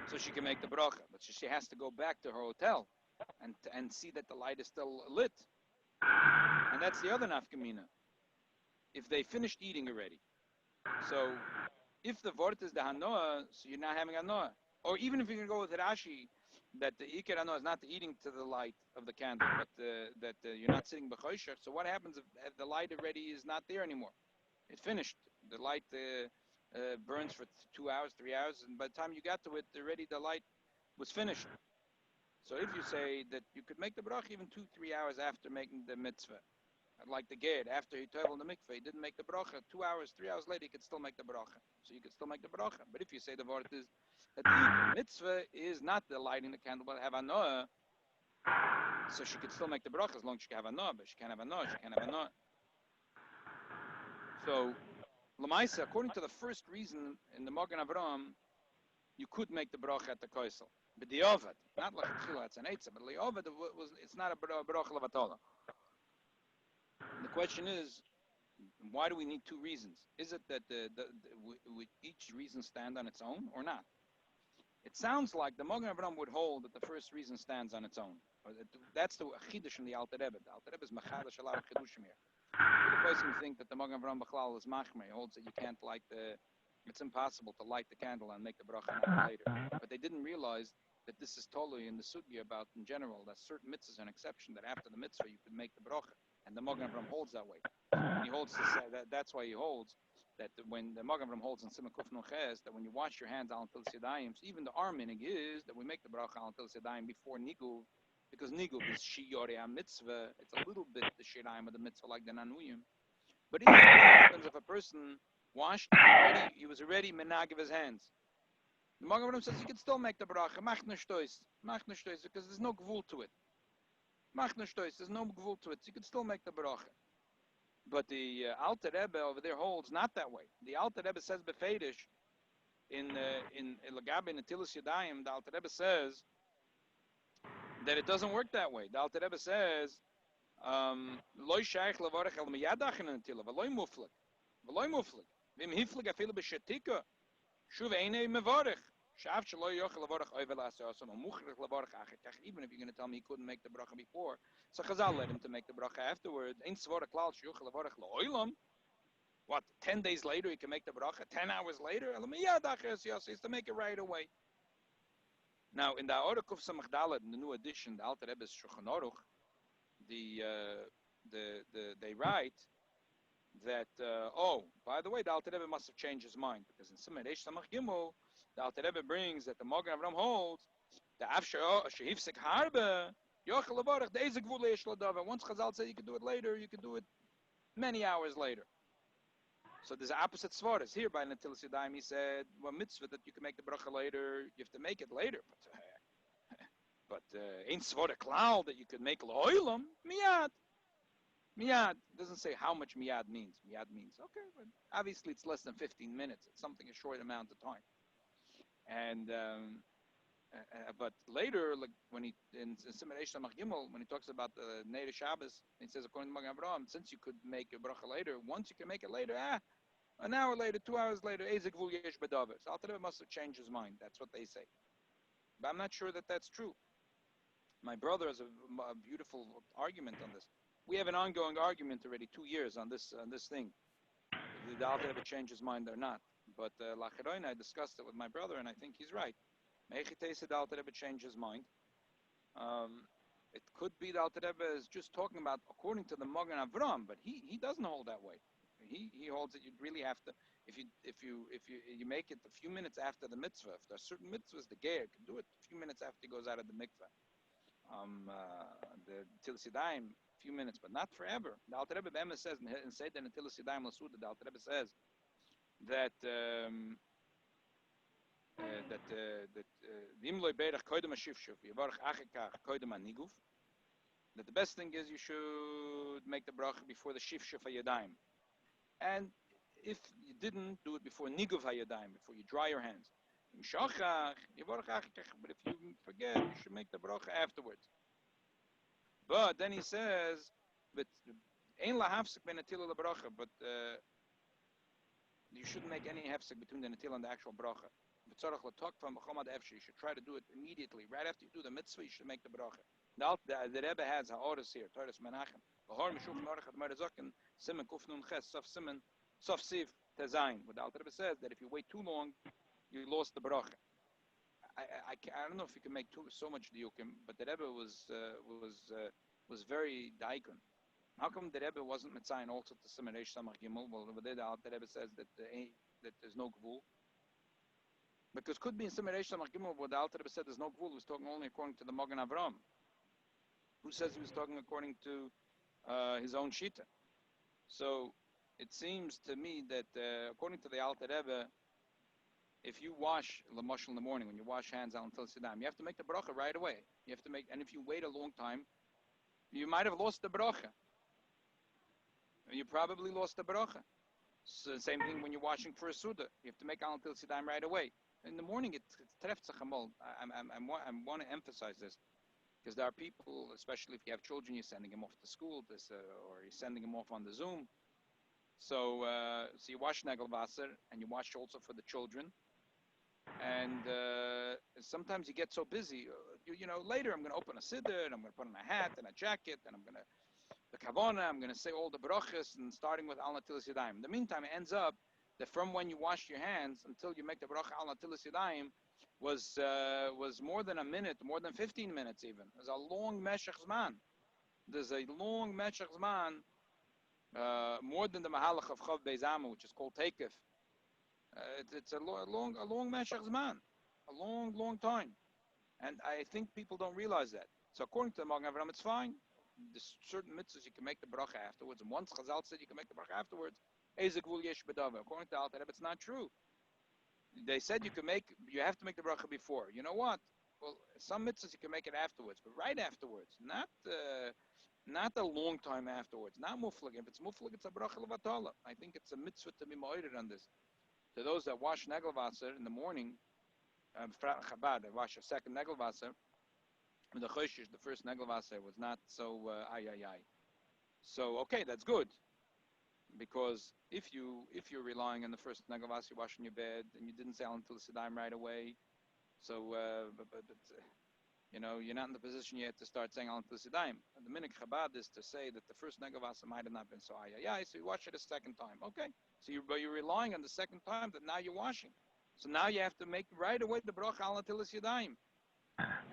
so she can make the bracha. But she has to go back to her hotel and see that the light is still lit. And that's the other nafkamina. If they finished eating already, so if the vort is the hanoah, so you're not having hanoah. Or even if you can go with Rashi, that the ikar hanoah is not the eating to the light of the candle, but that you're not sitting b'choshech. So what happens if the light already is not there anymore? It finished. The light burns for 2 hours, 3 hours, and by the time you got to it, already the light was finished. So if you say that you could make the bracha even 2, 3 hours after making the mitzvah, like the Ged, after he traveled the mikveh, he didn't make the bracha. 2 hours, 3 hours later, he could still make the bracha. So you could still make the bracha. But if you say the word is that the mitzvah is not the lighting the candle, but have hanoah, so she could still make the bracha as long as she can have hanoah, but she can't have hanoah, she can't have hanoah. So, Lamaisa, according to the first reason in the Magen Avraham, you could make the bracha at the kosel. But the ovad, not like a tchila, it's an eitzah, but the ovad, it's not a bracha levatala. The question is, why do we need two reasons? Is it that would each reason stand on its own or not? It sounds like the Magen Avraham would hold that the first reason stands on its own. That's the chidush in the Alter Rebbe. The Alter Rebbe is machadash a lot of chidushim here. The person think that the Magen Avraham Bechlal is machmei, holds that you can't light it's impossible to light the candle and make the bracha an hour later. But they didn't realize that this is totally in the sugya about in general that certain mitzvahs are an exception, that after the mitzvah you could make the bracha. And the Magen Avraham holds that way. And he holds that's why he holds that when the Magen Avraham holds in Simon Kuf Noches, that when you wash your hands al Tel Yadayim, even the arm minig is that we make the bracha al Tel Yadayim before Niguv because niguv is shiyore mitzvah. It's a little bit the shiraim of the mitzvah, like the nanuyim. But even what happens if a person washed, he was already menagiv his hands. The Magen Avraham says you can still make the bracha. Mach neshtois, because there's no gvul to it. Mach neshtois, there's no gvul to it. So you can still make the bracha. But the Alter Rebbe over there holds not that way. The Alter Rebbe says befedish in Lagabi Natilas Yadayim. The Alter Rebbe says that it doesn't work that way. The Alter Rebbe says loy shaykh levarach el miyadach in Natila, v'loy muflik, v'im hiflik afilu b'shetika, shuv einei mevarach. Shav shloy yochel levarach oivel asyason, umuchrich levarach achekach. Even if you're going to tell me he couldn't make the bracha before, so Chazal led him to make the bracha afterwards. Ein svara klal shyochel levarach lo'olam. What, 10 days later he can make the bracha? 10 hours later? He has to make it right away. Now, in the Aruch of Samach Dalet, in the new edition, the Alter Rebbe's Shulchan Aruch, they write that, by the way, the Alter Rebbe must have changed his mind, because in Simon Reish Samach Gimel, the Alter Rebbe brings that the Magen Avraham holds the Afshe Shehifsek Harbe, Yochel Levarach, the Ezek Vule Yesh Ladava. Once Chazal said you can do it later, you can do it many hours later. So there's opposite svaras. Here by Natilas Yadayim, he said, well, mitzvah that you can make the bracha later, you have to make it later. But ain't svara klal that you could make lo'ilam, miyad. Miyad. Doesn't say how much miyad means. Miyad means, okay, but obviously it's less than 15 minutes. It's something a short amount of time. And, but later, like when he, in Simon Reish Samach Gimel, when he talks about the Neder Shabbos, he says, according to Magen Avraham, since you could make a bracha later, once you can make it later, an hour later, 2 hours later, Ezek Vul Yesh B'Davar. So Alter Rebbe must have changed his mind. That's what they say. But I'm not sure that that's true. My brother has a beautiful argument on this. We have an ongoing argument already 2 years on this thing. Did the Alter Rebbe change his mind or not? But Lacharoina, I discussed it with my brother, and I think he's right. Mechitei said the Alter Rebbe changed his mind. It could be the Alter Rebbe is just talking about according to the Magen Avraham, but he doesn't hold that way. He holds that you really have to, if you make it a few minutes after the mitzvah. If there are certain mitzvahs, the ger can do it a few minutes after he goes out of the mikvah. The Natilas Yadayim, a few minutes, but not forever. The Alter Rebbe B'emes says in Seder Natilas Yadayim Lasuda, the Alter Rebbe says that that the best thing is you should make the bracha before the shifshuf hayadayim. And if you didn't do it before niguv hayadayim, before you dry your hands, but if you forget, you should make the bracha afterwards. But then he says, but ein lahafsek ben natila lebracha, but you shouldn't make any hefsek between the natila and the actual bracha. You should try to do it immediately. Right after you do the mitzvah, you should make the bracha. The Rebbe has ha'oris here, Toras Menachem. Simon Kufnun Ches, Sof Simon, Sof Siv Tezayin. What the Alter Rebbe says, that if you wait too long, you lost the bracha. I don't know if you can make so much diukim, but the Rebbe was very daikon. How come the Rebbe wasn't mitzayin also to Simon Reish Samach Gimel? Well, over there the Alter Rebbe says that there's no gvul. Because could be in Simon Reish Samach Gimel where the Alter Rebbe said there's no gvul, he was talking only according to the Magen Avraham. Who says he was talking according to his own shita? So it seems to me that according to the Alter Rebbe, if you wash l'mashal in the morning, when you wash hands until Siddam, you have to make the bracha right away. You have to make, and if you wait a long time, you might have lost the bracha. You probably lost the bracha. So same thing when you're washing for a suda. You have to make until Siddam right away. In the morning, it's treftzachamol. I want to emphasize this. Because there are people, especially if you have children, you're sending them off to school, or you're sending them off on the Zoom. So you wash Nagelwasser, and you wash also for the children. And sometimes you get so busy, later I'm going to open a siddur, and I'm going to put on a hat and a jacket, and I'm going to say all the brachas, and starting with Al Natilas Yadayim. In the meantime, it ends up that from when you wash your hands until you make the bracha Al Natilas Yadayim, was more than a minute, more than 15 minutes even. There's a long meshach zman. There's a long meshach zman, more than the mahalach of Chav Beizama, which is called Teikif. It's a long meshach zman, a long time. And I think people don't realize that. So according to the Magen Avraham, it's fine. There's certain mitzvahs you can make the bracha afterwards, and once Chazal said you can make the bracha afterwards, according to Alter Rebbe, it's not true. They said you have to make the bracha before. You know what? Well, some mitzvahs you can make it afterwards, but right afterwards, not a long time afterwards, not muflig. If it's muflig, it's a bracha levatala. I think it's a mitzvah to be moeded on this. To those that wash negelvasser in the morning, Chabad, they wash a second negelvasser. The choshish, the first negelvasser was not so ay. So okay, that's good. Because if you're relying on the first negelvasser, you're washing your bed, and you didn't say until Sidaim right away, so you're not in the position yet to start saying until Sidaim. The minhag Chabad is to say that the first negelvasser might have not been so ay, so you wash it a second time. Okay, so you're relying on the second time that now you're washing. So now you have to make right away the bracha al natilas yadayim.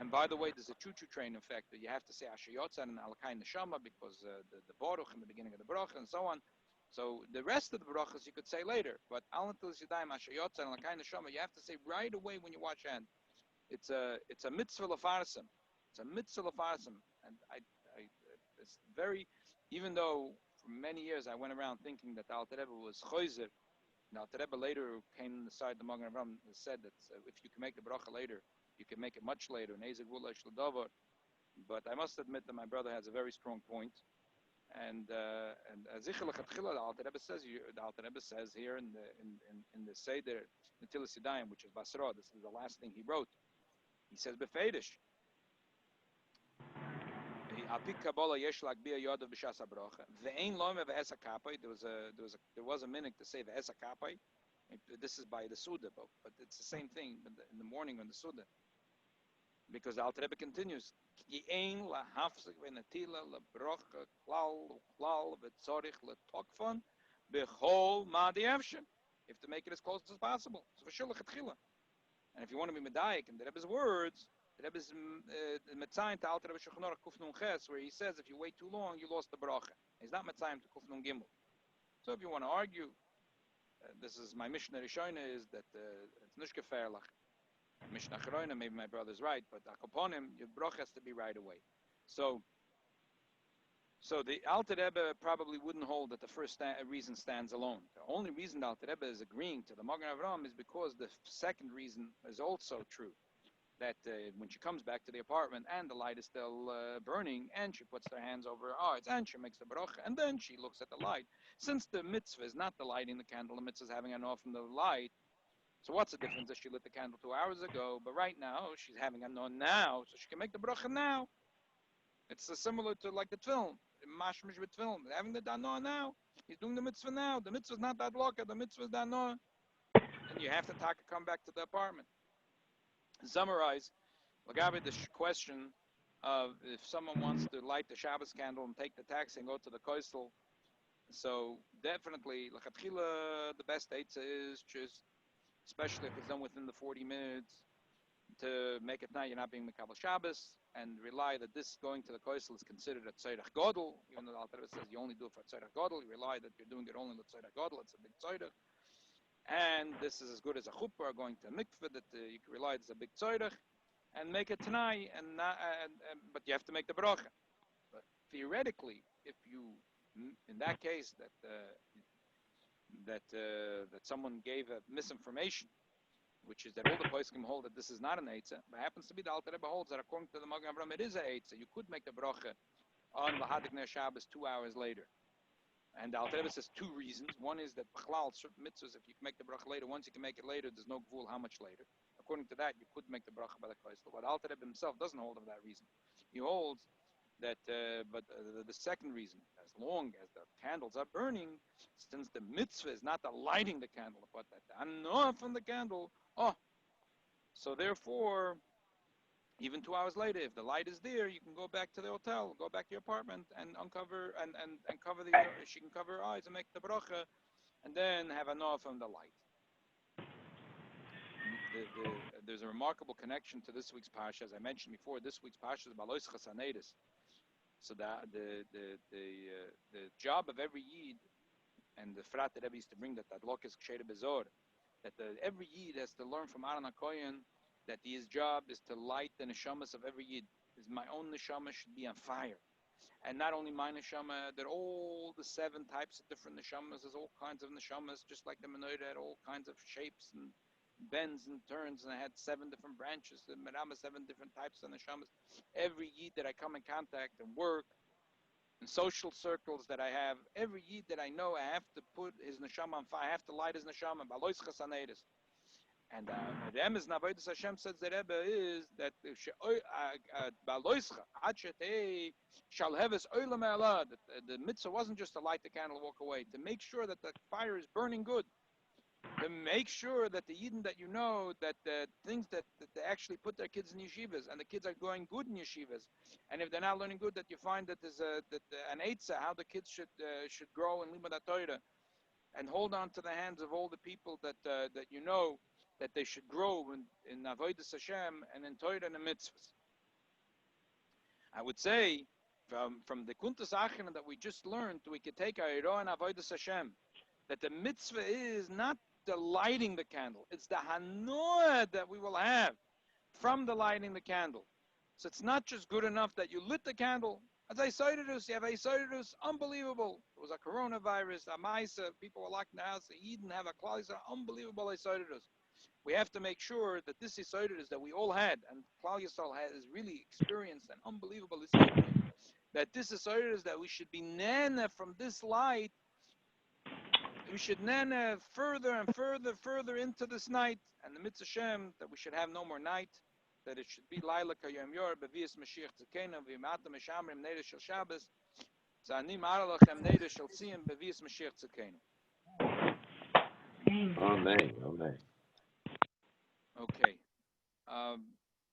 And by the way, there's a choo-choo train effect that you have to say Asher Yotzan and Alakai Neshama because the Baruch in the beginning of the bracha and so on. So the rest of the brachas you could say later, but Al Natilas Yadayim Asher Yotzan and Alakai Neshama you have to say right away when you wash hand. It's a mitzvah lefarsim. It's a mitzvah lefarsim, and it's very. Even though for many years I went around thinking that the Alter Rebbe was choizer. The Alter Rebbe later came inside the Magen Avraham and said that if you can make the bracha later, you can make it much later. But I must admit that my brother has a very strong point. And Zichel Lechatchila, the Alter Rebbe says here in the Seder Natilas Yadayim, which is Basra, this is the last thing he wrote. He says Befedish. There was a minute to say ve'esa kapai. This is by the Suda, but it's the same thing in the morning on the Suda. Because the Alter Rebbe continues, you have to make it as close as possible. So for Shelach Atchila. And if you want to be medayik in the Rebbe's words, the Rebbe's Metzayin to Alter Rebbe Shulchan Aruch Kuf Nun Ches, where he says if you wait too long, you lost the bracha. He's not Metzayin to Kuf Nun Gimel. So if you want to argue, this is my Mishnah Rishona is that it's Nushke Ferlach. Mishnah Charoina, maybe my brother's right, but Akoponim, your bracha has to be right away. So the Alter Rebbe probably wouldn't hold that the first reason stands alone. The only reason the Alter Rebbe is agreeing to the Magen Avraham is because the second reason is also true. That when she comes back to the apartment and the light is still burning, and she puts her hands over her eyes, and she makes the bracha, and then she looks at the light. Since the mitzvah is not the lighting the candle, the mitzvah is having an off from the light. So what's the difference if she lit the candle 2 hours ago, but right now she's having an on now, so she can make the bracha now. It's similar to like the tefillin, mashmish with tefillin, having the danoah now. He's doing the mitzvah now. The mitzvah is not that loka, the mitzvah is danoah. And you have to come back to the apartment. Summarize, Lagabi, the question of if someone wants to light the Shabbos candle and take the taxi and go to the kosel, so definitely, l'chatchila, the best eitzah is just, especially if it's done within the 40 minutes, to make it now you're not being Mekabel Shabbos, and rely that this going to the kosel is considered a tzorech godel, even though the Alter Rebbe says you only do it for tzorech godel, you rely that you're doing it only with tzorech godel, it's a big tzorech. And this is as good as a chuppah going to a mikveh that you can rely it's a big tzorech, and make it tanai, but you have to make the bracha. But theoretically, if you, in that case, that someone gave a misinformation, which is that all the poskim hold that this is not an eitzah, but happens to be the Alter Rebbe holds that according to the Magen Avraham it is an eitzah. You could make the bracha on Lahadik Ner Shabbos 2 hours later. And the Alter Rebbe says two reasons. One is that b'chlal, certain mitzvahs, if you can make the bracha later, once you can make it later, there's no gvul how much later. According to that, you could make the bracha by the kosel. But Alter Rebbe himself doesn't hold of that reason. He holds that, the second reason, as long as the candles are burning, since the mitzvah is not the lighting the candle, but that the anoah from the candle, so therefore, even 2 hours later, if the light is there, you can go back to the hotel, go back to your apartment, and uncover and cover she can cover her eyes and make the bracha, and then have a noah from the light. There's a remarkable connection to this week's Parsha. As I mentioned before, this week's Parsha is Balois Chasanedis. So the job of every Yid, and the frat that Rebbe used to bring that Lok is Ksheira Bezor, that every Yid has to learn from Aaron HaKoyen that his job is to light the neshamas of every Yid. is my own neshama should be on fire. And not only my neshama, that all the 7 types of different neshamas, there's all kinds of neshamas, just like the menorah had all kinds of shapes and bends and turns, and I had 7 different branches, the merama, 7 different types of neshamas. Every yid that I come in contact and work, in social circles that I have, every yid that I know, I have to put his neshama on fire, I have to light his neshama, balois chasaneiris. And the Emes Navodas Hashem says the Rebbe is that the mitzvah wasn't just to light the candle and walk away, to make sure that the fire is burning good, to make sure that the Yidden that you know, that the things that they actually put their kids in yeshivas, and the kids are going good in yeshivas, and if they're not learning good, that you find that there's an eitzah, how the kids should grow in limud Torah, and hold on to the hands of all the people that you know, that they should grow in Avodas Hashem and in Torah and the mitzvahs. I would say, from the Kuntas Achana that we just learned, we could take our Iro and Avodas Hashem, that the mitzvah is not the lighting the candle, it's the hanoah that we will have from the lighting the candle. So it's not just good enough that you lit the candle. As I cited us, you have a cited us, unbelievable. It was a coronavirus, a maisa, people were locked in the house, he didn't have a closet, unbelievable I cited us. We have to make sure that this Yisraelis that we all had, and Klal Yisrael has really experienced an unbelievable Yisraelis, that this Yisraelis that we should be nana from this light, we should nana further and further into this night, and the mitzvah Shem, that we should have no more night, that it should be Laila Kayom Yor, Bevias Mashiach Tzekena, Vimata Meshamrim, Neda Shel Shabbos, Zanim Aralachem, Neda Shel Tziyim, Bevias Mashiach Tzekena. Amen. Amen. Okay.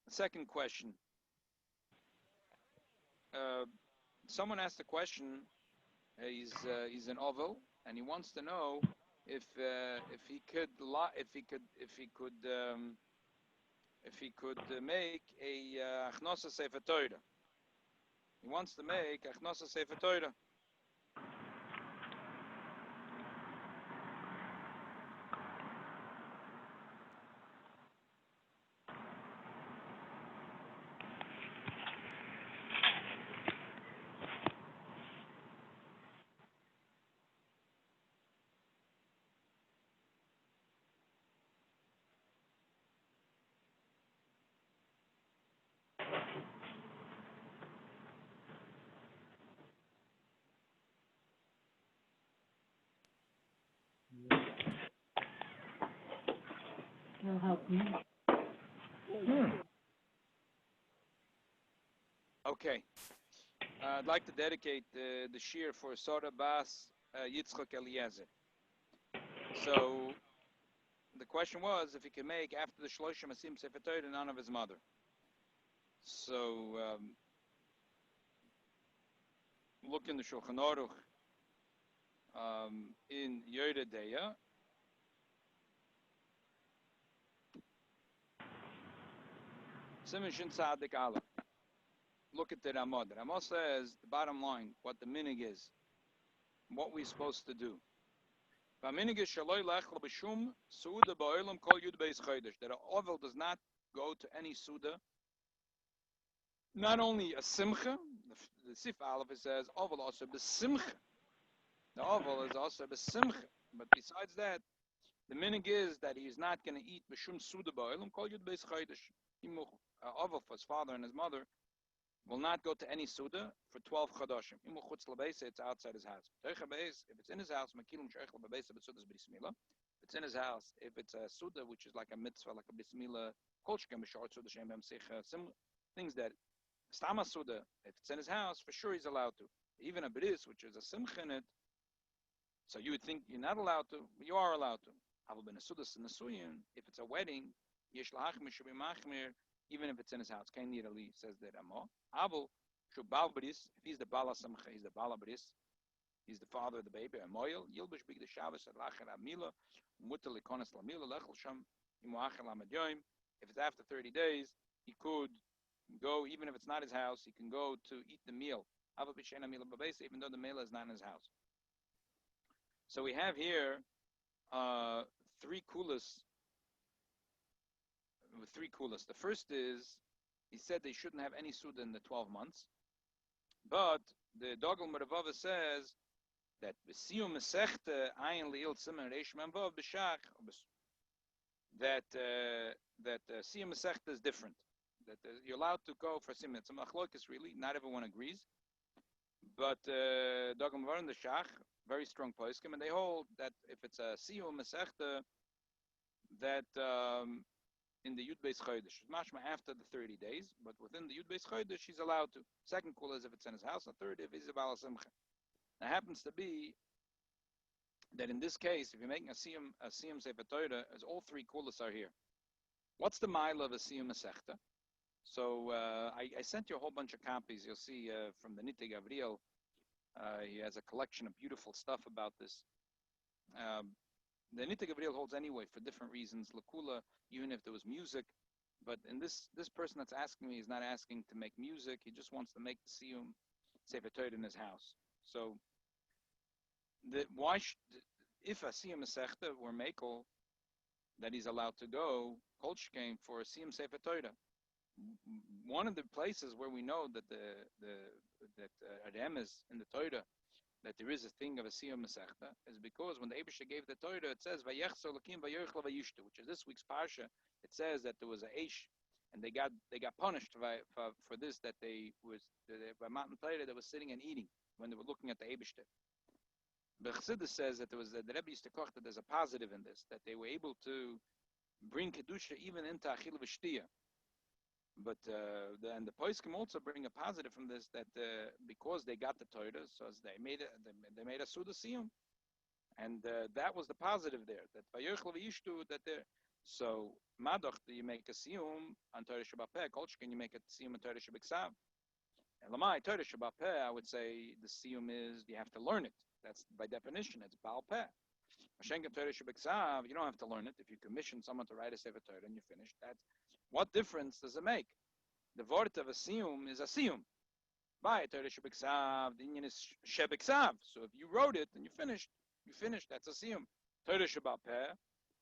Second question. Someone asked a question. He's an oval, and he wants to know if he could make a achnosa sefer Torah. He wants to make achnosa sefer Torah. It'll help me. Okay. I'd like to dedicate the shir for Sora Bas Yitzchak Eliezer. So the question was if he could make after the Shloshim Asim Sefer Torah the none of his mother. So look in the Shulchan Aruch in Yoda Deya. Simon Shin Tzadik Aleph. Look at the Ramah. The Ramah says the bottom line, what the minig is, what we're supposed to do. That an ovel does not go to any suda. Not only a simcha, the Sif Aleph says ovel also besimcha. The ovel is also besimcha. But besides that, the minig is that he is not going to eat b'shum suda ba'olam kol yud beis chaydesh. Ovel for his father and his mother will not go to any suda for 12 chadashim. It's outside his house. If it's in his house, if it's in his house, if it's a suda, which is like a mitzvah, like a bismillah, things that stama suda, if it's in his house, for sure he's allowed to. Even a bris, which is a simcha in it, so you would think you're not allowed to, but you are allowed to. If it's a wedding, even if it's in his house, Kain Nirali says that Amo. Abel, Shubalbris, if he's the Bala Samcha, he's the Balabris, he's the father of the baby, Amoyel, Yilbush Big the Shabbos, Lachar Amila, Mutal Ikonas Lamila, Lechel Sham, Imuachel Amadyoim. If it's after 30 days, he could go, even if it's not his house, he can go to eat the meal, even though the meal is not in his house. So we have here 3 kulas. With 3 kulas. The first is he said they shouldn't have any Suda in the 12 months. But the Dogel Mervava says that B'siyum Mesechte Ayin Leil Simen Reish Mem Vav B'Shach that Siyum Mesechte is different. That you're allowed to go for Simen. It's a machlokes really. Not everyone agrees. But Dogel Mervava and the Shach, very strong poskim, and they hold that if it's a Siyum Mesechte, that in the Yud Beis Chodesh, mashma after the 30 days, but within the Yud Beis Chodesh, he's allowed to. Second kula is if it's in his house, and third if he's a Baal Simcha. Now happens to be that in this case, if you're making a Siyum Sefer Torah, as all three kulas are here. What's the mile of a Siyum Masechta? So I sent you a whole bunch of copies. You'll see from the Nitei Gabriel. He has a collection of beautiful stuff about this. The Nitei Gabriel holds anyway for different reasons. Lakula, even if there was music, but in this person that's asking me is not asking to make music. He just wants to make the Siyum Sefer Torah in his house. So, if a Siyum Masechta were Mekel, that he's allowed to go, Kolch came for a Siyum Sefer Torah. One of the places where we know that that Adem is in the Torah, that there is a thing of a Siyum Masechta, is because when the Eibusha gave the Torah, it says Vayechzer Lakim Vayochel Vayishtu, which is this week's Parsha. It says that there was a Eish, and they got punished for this, that by Matan Torah that was sitting and eating when they were looking at the Eibusha. But Chassidus says that the Rebbe used to koch that there's a positive in this, that they were able to bring kedusha even into achil v'shtiya. But and the poskim also bring a positive from this, that because they got the Torah, so as they made a suda siyum, and that was the positive there. That vayochel v'yishtu, that there. So madoch, you make a siyum on Torah Shabbat Peh. Kolchkin, you make a siyum on Torah Shabbat Ksav. And lamai Torah Shabbat Peh, I would say the siyum is you have to learn it. That's by definition, it's Baal Peh. Mashenka Torah Shabbat Ksav, you don't have to learn it. If you commission someone to write a Sefer Torah and you finish, that's what difference does it make? The word of a siyum is a siyum. By Torah Shabbat Ksav, the Indian is Shabbat Ksav. So if you wrote it and you finished, that's a siyum. Torah Shabbat Peh,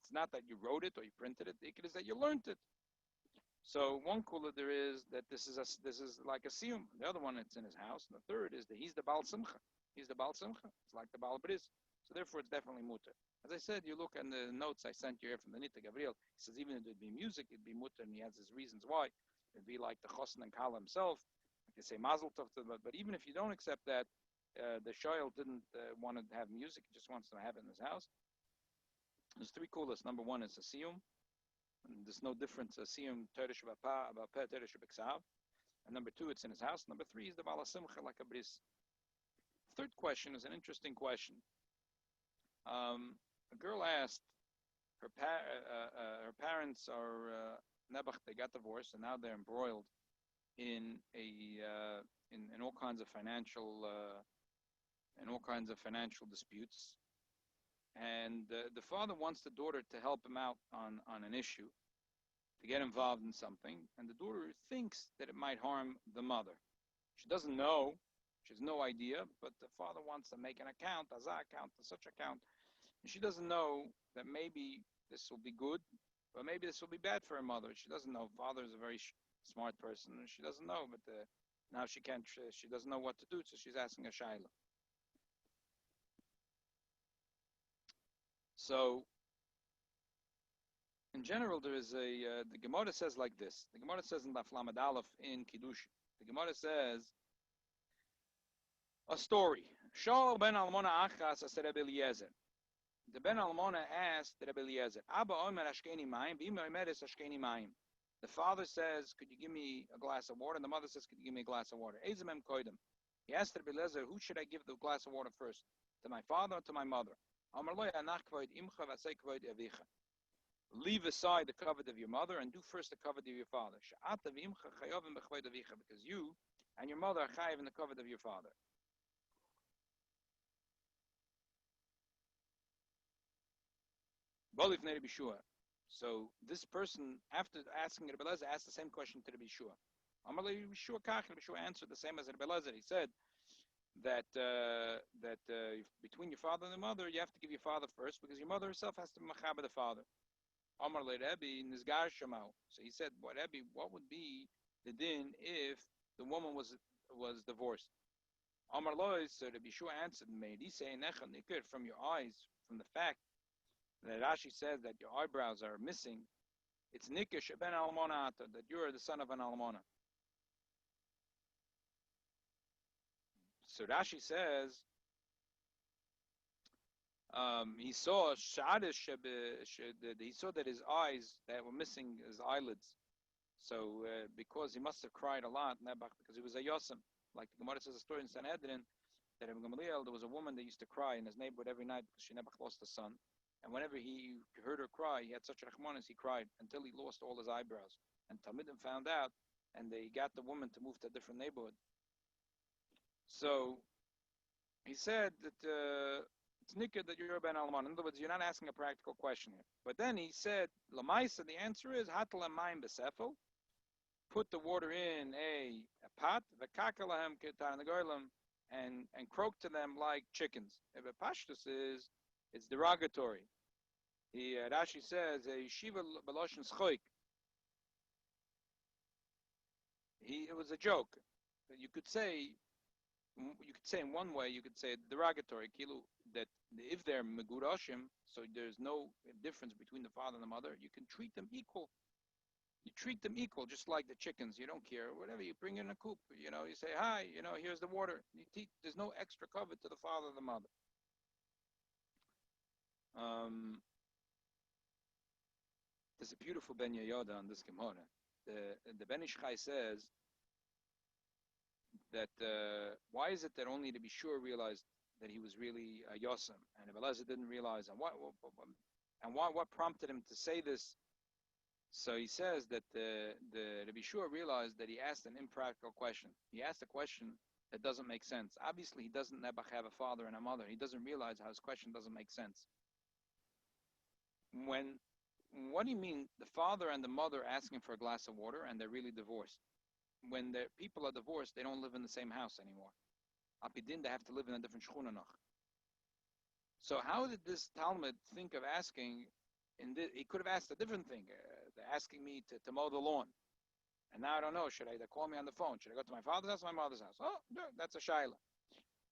it's not that you wrote it or you printed it, it is that you learned it. So one kula there is that this is like a siyum. The other one, it's in his house. And the third is that he's the Baal Simcha. He's the Baal Simcha. It's like the Baal Bris. So therefore, it's definitely mutter. As I said, you look at the notes I sent you here from the Nitei Gabriel. He says even if there'd be music, it'd be mutter, and he has his reasons why. It'd be like the Chosen and Kala himself. Like they say Mazel Tov to them. But even if you don't accept that, the Shoyal didn't want to have music. He just wants to have it in his house. There's three kulas. Number one is a siyum. And there's no difference. A siyum Torah Shabbat Peh, Torah Shabbat Ksav. And number two, it's in his house. Number three is the Baal Simcha, like a bris. Third question is an interesting question. A girl asked, her parents are Nebuch, they got divorced, and now they're embroiled in all kinds of financial disputes. And the father wants the daughter to help him out on an issue, to get involved in something, and the daughter thinks that it might harm the mother. She doesn't know. She has no idea, but the father wants to make an account, a account, such account. And she doesn't know that maybe this will be good, but maybe this will be bad for her mother. She doesn't know. Father is a very smart person, and she doesn't know, but now she doesn't know what to do, so she's asking a Shailos. So, in general, there is the Gemara says like this. The Gemara says in Daf Lamed Aleph in Kiddush. The Gemara says a story. Shaul ben Almona Achas as Rebbe Eliezer. The ben Almona asked Rebbe Eliezer, Abba Omer Ashkeni Mayim, B'Ima Omer es Ashkeni Mayim. The father says, could you give me a glass of water? And the mother says, could you give me a glass of water? Ezemem koidem. He asked Rebbe Eliezer, who should I give the glass of water first? To my father or to my mother? Leave aside the covet of your mother and do first the covet of your father. Because you and your mother are chayiv in the covet of your father. So this person, after asking Rebbe Eliezer, asked the same question to Rebbe Yeshua. Rebbe Yeshua answered the same as Rebbe Eliezer. He said that between your father and the mother, you have to give your father first, because your mother herself has to be machaber the father. So he said, what would be the din if the woman was divorced. Amar Lois, so Rabbi Shua answered, he say from your eyes, from the fact that Rashi says that your eyebrows are missing, it's nikir sheben almona ata, that you are the son of an almona. So Rashi says he saw he saw that his eyes that were missing, his eyelids. So because he must have cried a lot, because he was a yosem. Like the Gemara says a story in Sanhedrin that in Gamaliel there was a woman that used to cry in his neighborhood every night because she never lost a son. And whenever he heard her cry, he had such a rachmanis, he cried until he lost all his eyebrows. And Talmidim found out, and they got the woman to move to a different neighborhood. So he said that it's nikah that you're a ben alman. In other words, you're not asking a practical question here. But then he said, lamaisa, the answer is hatal amayim besefel. Put the water in a pot, v'kakalahem ketan negolim, and croak to them like chickens. If a pashtus is, it's derogatory. Rashi says a yeshiva b'loshen schoik. It was a joke. You could say in one way, you could say derogatory, kilu, that if they're megurashim, so there's no difference between the father and the mother, you can treat them equal. You treat them equal, just like the chickens. You don't care. Whatever, you bring in a coop. You say, hi, here's the water. There's no extra cover to the father or the mother. There's a beautiful Ben Yehoyada on this Gemara. The Ben Ish Chai says that why is it that only to be sure realized that he was really a Yosem, and Eliezer didn't realize, and what prompted him to say this? So he says that the Rabbi Shua realized that he asked an impractical question. He asked a question that doesn't make sense. Obviously, he doesn't have a father and a mother. He doesn't realize how his question doesn't make sense. What do you mean the father and the mother asking for a glass of water and they're really divorced? When the people are divorced, they don't live in the same house anymore. Apidin, they have to live in a different shchuna noch. So how did this Talmud think of asking? He could have asked a different thing. They're asking me to mow the lawn. And now I don't know, should I call me on the phone? Should I go to my father's house or my mother's house? Oh, no, that's a Shaila.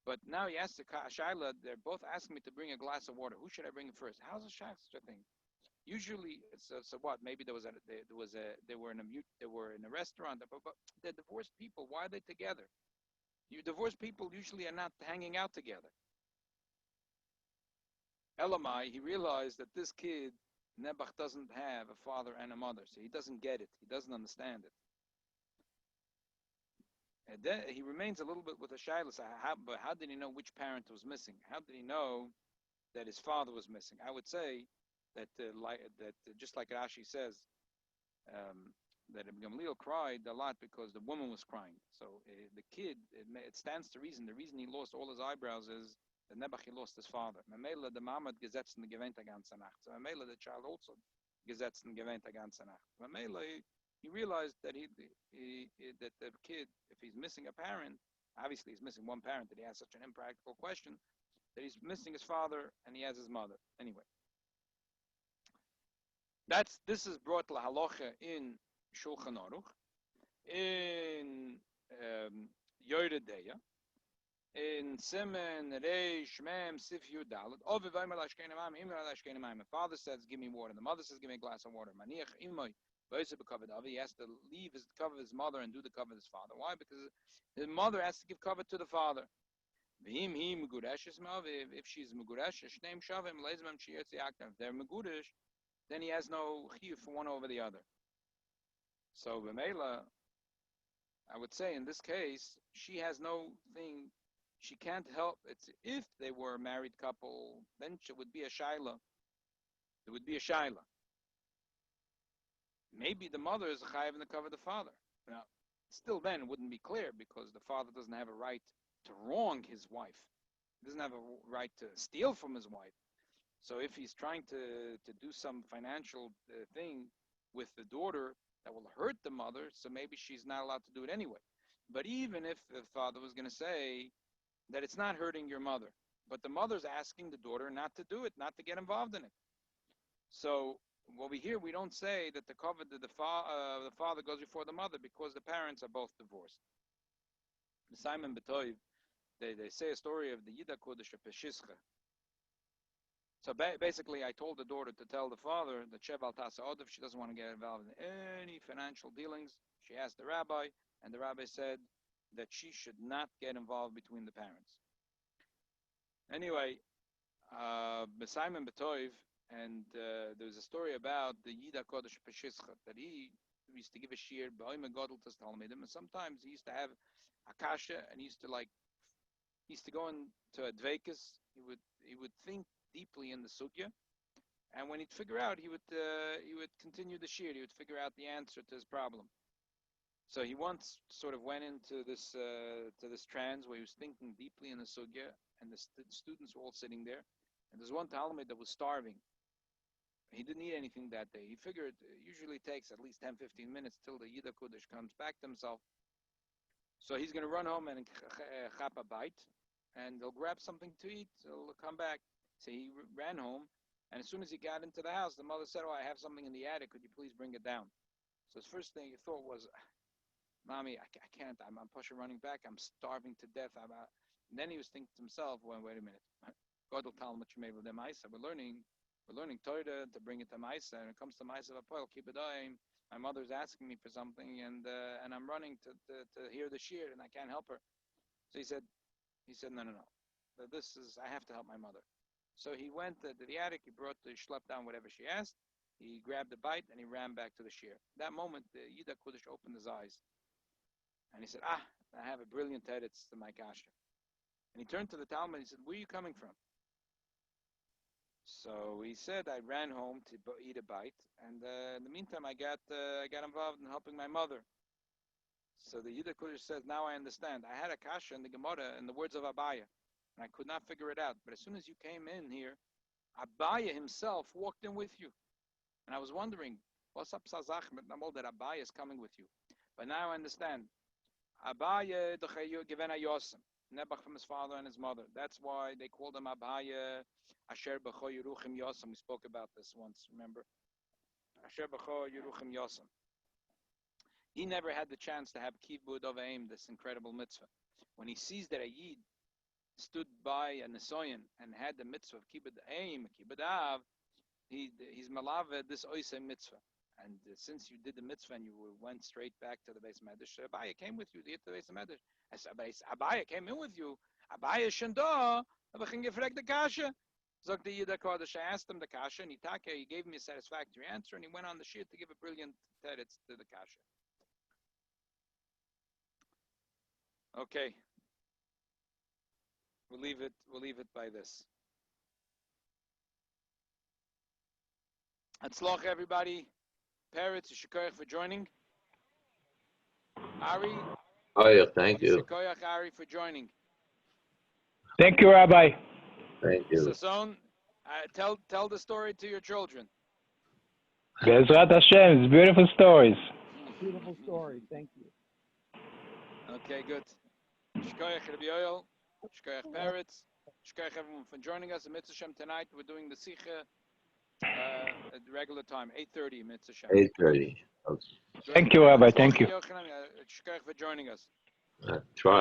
But now he asked the Shaila, they're both asking me to bring a glass of water. Who should I bring first? How's a Shaila such a thing? Usually, so what? Maybe they were in a restaurant, but they're divorced people. Why are they together? You divorced people usually are not hanging out together. Elamai, he realized that this kid, Nebuch, doesn't have a father and a mother, so he doesn't get it. He doesn't understand it. And then he remains a little bit with a Sheilos. But how did he know which parent was missing? How did he know that his father was missing? I would say that just like Rashi says, that Gamliel cried a lot because the woman was crying. So the kid, it stands to reason. The reason he lost all his eyebrows is that Nebuch lost his father. Mamela the Mamad gesetzt in gewähnt die ganze Nacht. So Mamela the child also gesetzt in gewähnt die ganze Nacht. Mamela he realized that that the kid, if he's missing a parent, obviously he's missing one parent, that he has such an impractical question, that he's missing his father and he has his mother. Anyway, this is brought to Halacha in Shulchan Aruch, in Yoredeya, in Simen Reish Mem Sif Yud Dalet. The father says, "Give me water." The mother says, "Give me a glass of water." Maniach imoy. He has to leave his cover his mother and do the cover of his father. Why? Because his mother has to give cover to the father. If she's Meguresh, if they're Megurish, then he has no chiyuv for one over the other. So B'meila, I would say in this case, she has no thing, she can't help. It's if they were a married couple, then it would be a Shaila. It would be a Shaila. Maybe the mother is a chayiv in the cover of the father. Now, still then it wouldn't be clear because the father doesn't have a right to wrong his wife. He doesn't have a right to steal from his wife. So if he's trying to do some financial thing with the daughter that will hurt the mother, so maybe she's not allowed to do it anyway. But even if the father was going to say that it's not hurting your mother, but the mother's asking the daughter not to do it, not to get involved in it. So over here we don't say that the covet that the father goes before the mother because the parents are both divorced. Simon Betoiv, they say a story of the Yida Kodesh Peshischa. So basically, I told the daughter to tell the father that Sheval Tasa Odev, she doesn't want to get involved in any financial dealings. She asked the rabbi, and the rabbi said that she should not get involved between the parents. Anyway, Simon Betoiv, and there was a story about the Yida Kodesh Peshischa, that he used to give a shir, and sometimes he used to have a kasha, and he used to go into a dveikus. He would think deeply in the sugya, and when he'd figure out, he would continue the shir. He would figure out the answer to his problem. So he once sort of went into this trance where he was thinking deeply in the sugya, and the students were all sitting there. And there's one Talmud that was starving. He didn't eat anything that day. He figured it usually takes at least 10-15 minutes till the Yida Kodesh comes back to himself. So he's going to run home and chap a bite, and they'll grab something to eat. They'll come back. So he ran home, and as soon as he got into the house, the mother said, "Oh, I have something in the attic. Could you please bring it down?" So his first thing he thought was, "Mommy, I can't. I'm pushing running back. I'm starving to death." And then he was thinking to himself, "Well, wait a minute. God will tell him what you made with the Maisa. We're learning Torah to bring it to Maisa. And it comes to Maisa V'Poel, keep it dying. My mother's asking me for something, and I'm running to hear the shir, and I can't help her." So he said, "No. I have to help my mother." So he went to the attic. He schlepped down whatever she asked. He grabbed a bite, and he ran back to the shir. That moment, the Yida Kodesh opened his eyes, and he said, "I have a brilliant teretz to my kasha." And he turned to the Talmud and he said, "Where are you coming from?" So he said, "I ran home to eat a bite, and in the meantime, I got involved in helping my mother." So the Yida Kodesh says, "Now I understand. I had a kasha in the Gemara in the words of Abaya, and I could not figure it out. But as soon as you came in here, Abaya himself walked in with you, and I was wondering, what's up, Sazach? That Abaya is coming with you. But now I understand. Abaya Givena Yosem, Nebuch from his father and his mother. That's why they called him Abaya Asher B'cho Yeruchim Yosem." We spoke about this once, remember? Asher B'cho Yeruchim Yosem. He never had the chance to have Kibud of Aim, this incredible mitzvah. When he sees that a Yid stood by a Nesoyan and had the mitzvah of Kibud Aim, Kibud Av, he's malaved this Oisei mitzvah. And since you did the mitzvah and you went straight back to the Beis Medrash, Abaya came with you to get to the Beis Medrash. I said, "Abaya came in with you. Abaya shenda, aber ich gefragt the kasha." Zog the Yida Kodesh, I asked him the kasha, and he gave me a satisfactory answer, and he went on the shir to give a brilliant teretz to the kasha. Okay. We'll leave it by this. Hatzloch, everybody. Parrots, Shikoyach for joining. Ari. Oh, yeah, thank you. Shikoyach, Ari, for joining. Thank you, Rabbi. Thank you. Sasson, tell the story to your children. Be'ezrat Hashem, it's beautiful stories. Beautiful story, thank you. Okay, good. Shikoyach Rabbi Yoel, Shikoyach Parrots, Shikoyach everyone for joining us. Mitzvah Shem tonight, we're doing the Sikha at the regular time, 8:30 Mitzvah Shem. 8:30. Okay. Thank you, Rabbi. Thank you. Yochanan, Shikoyach for joining us. Try.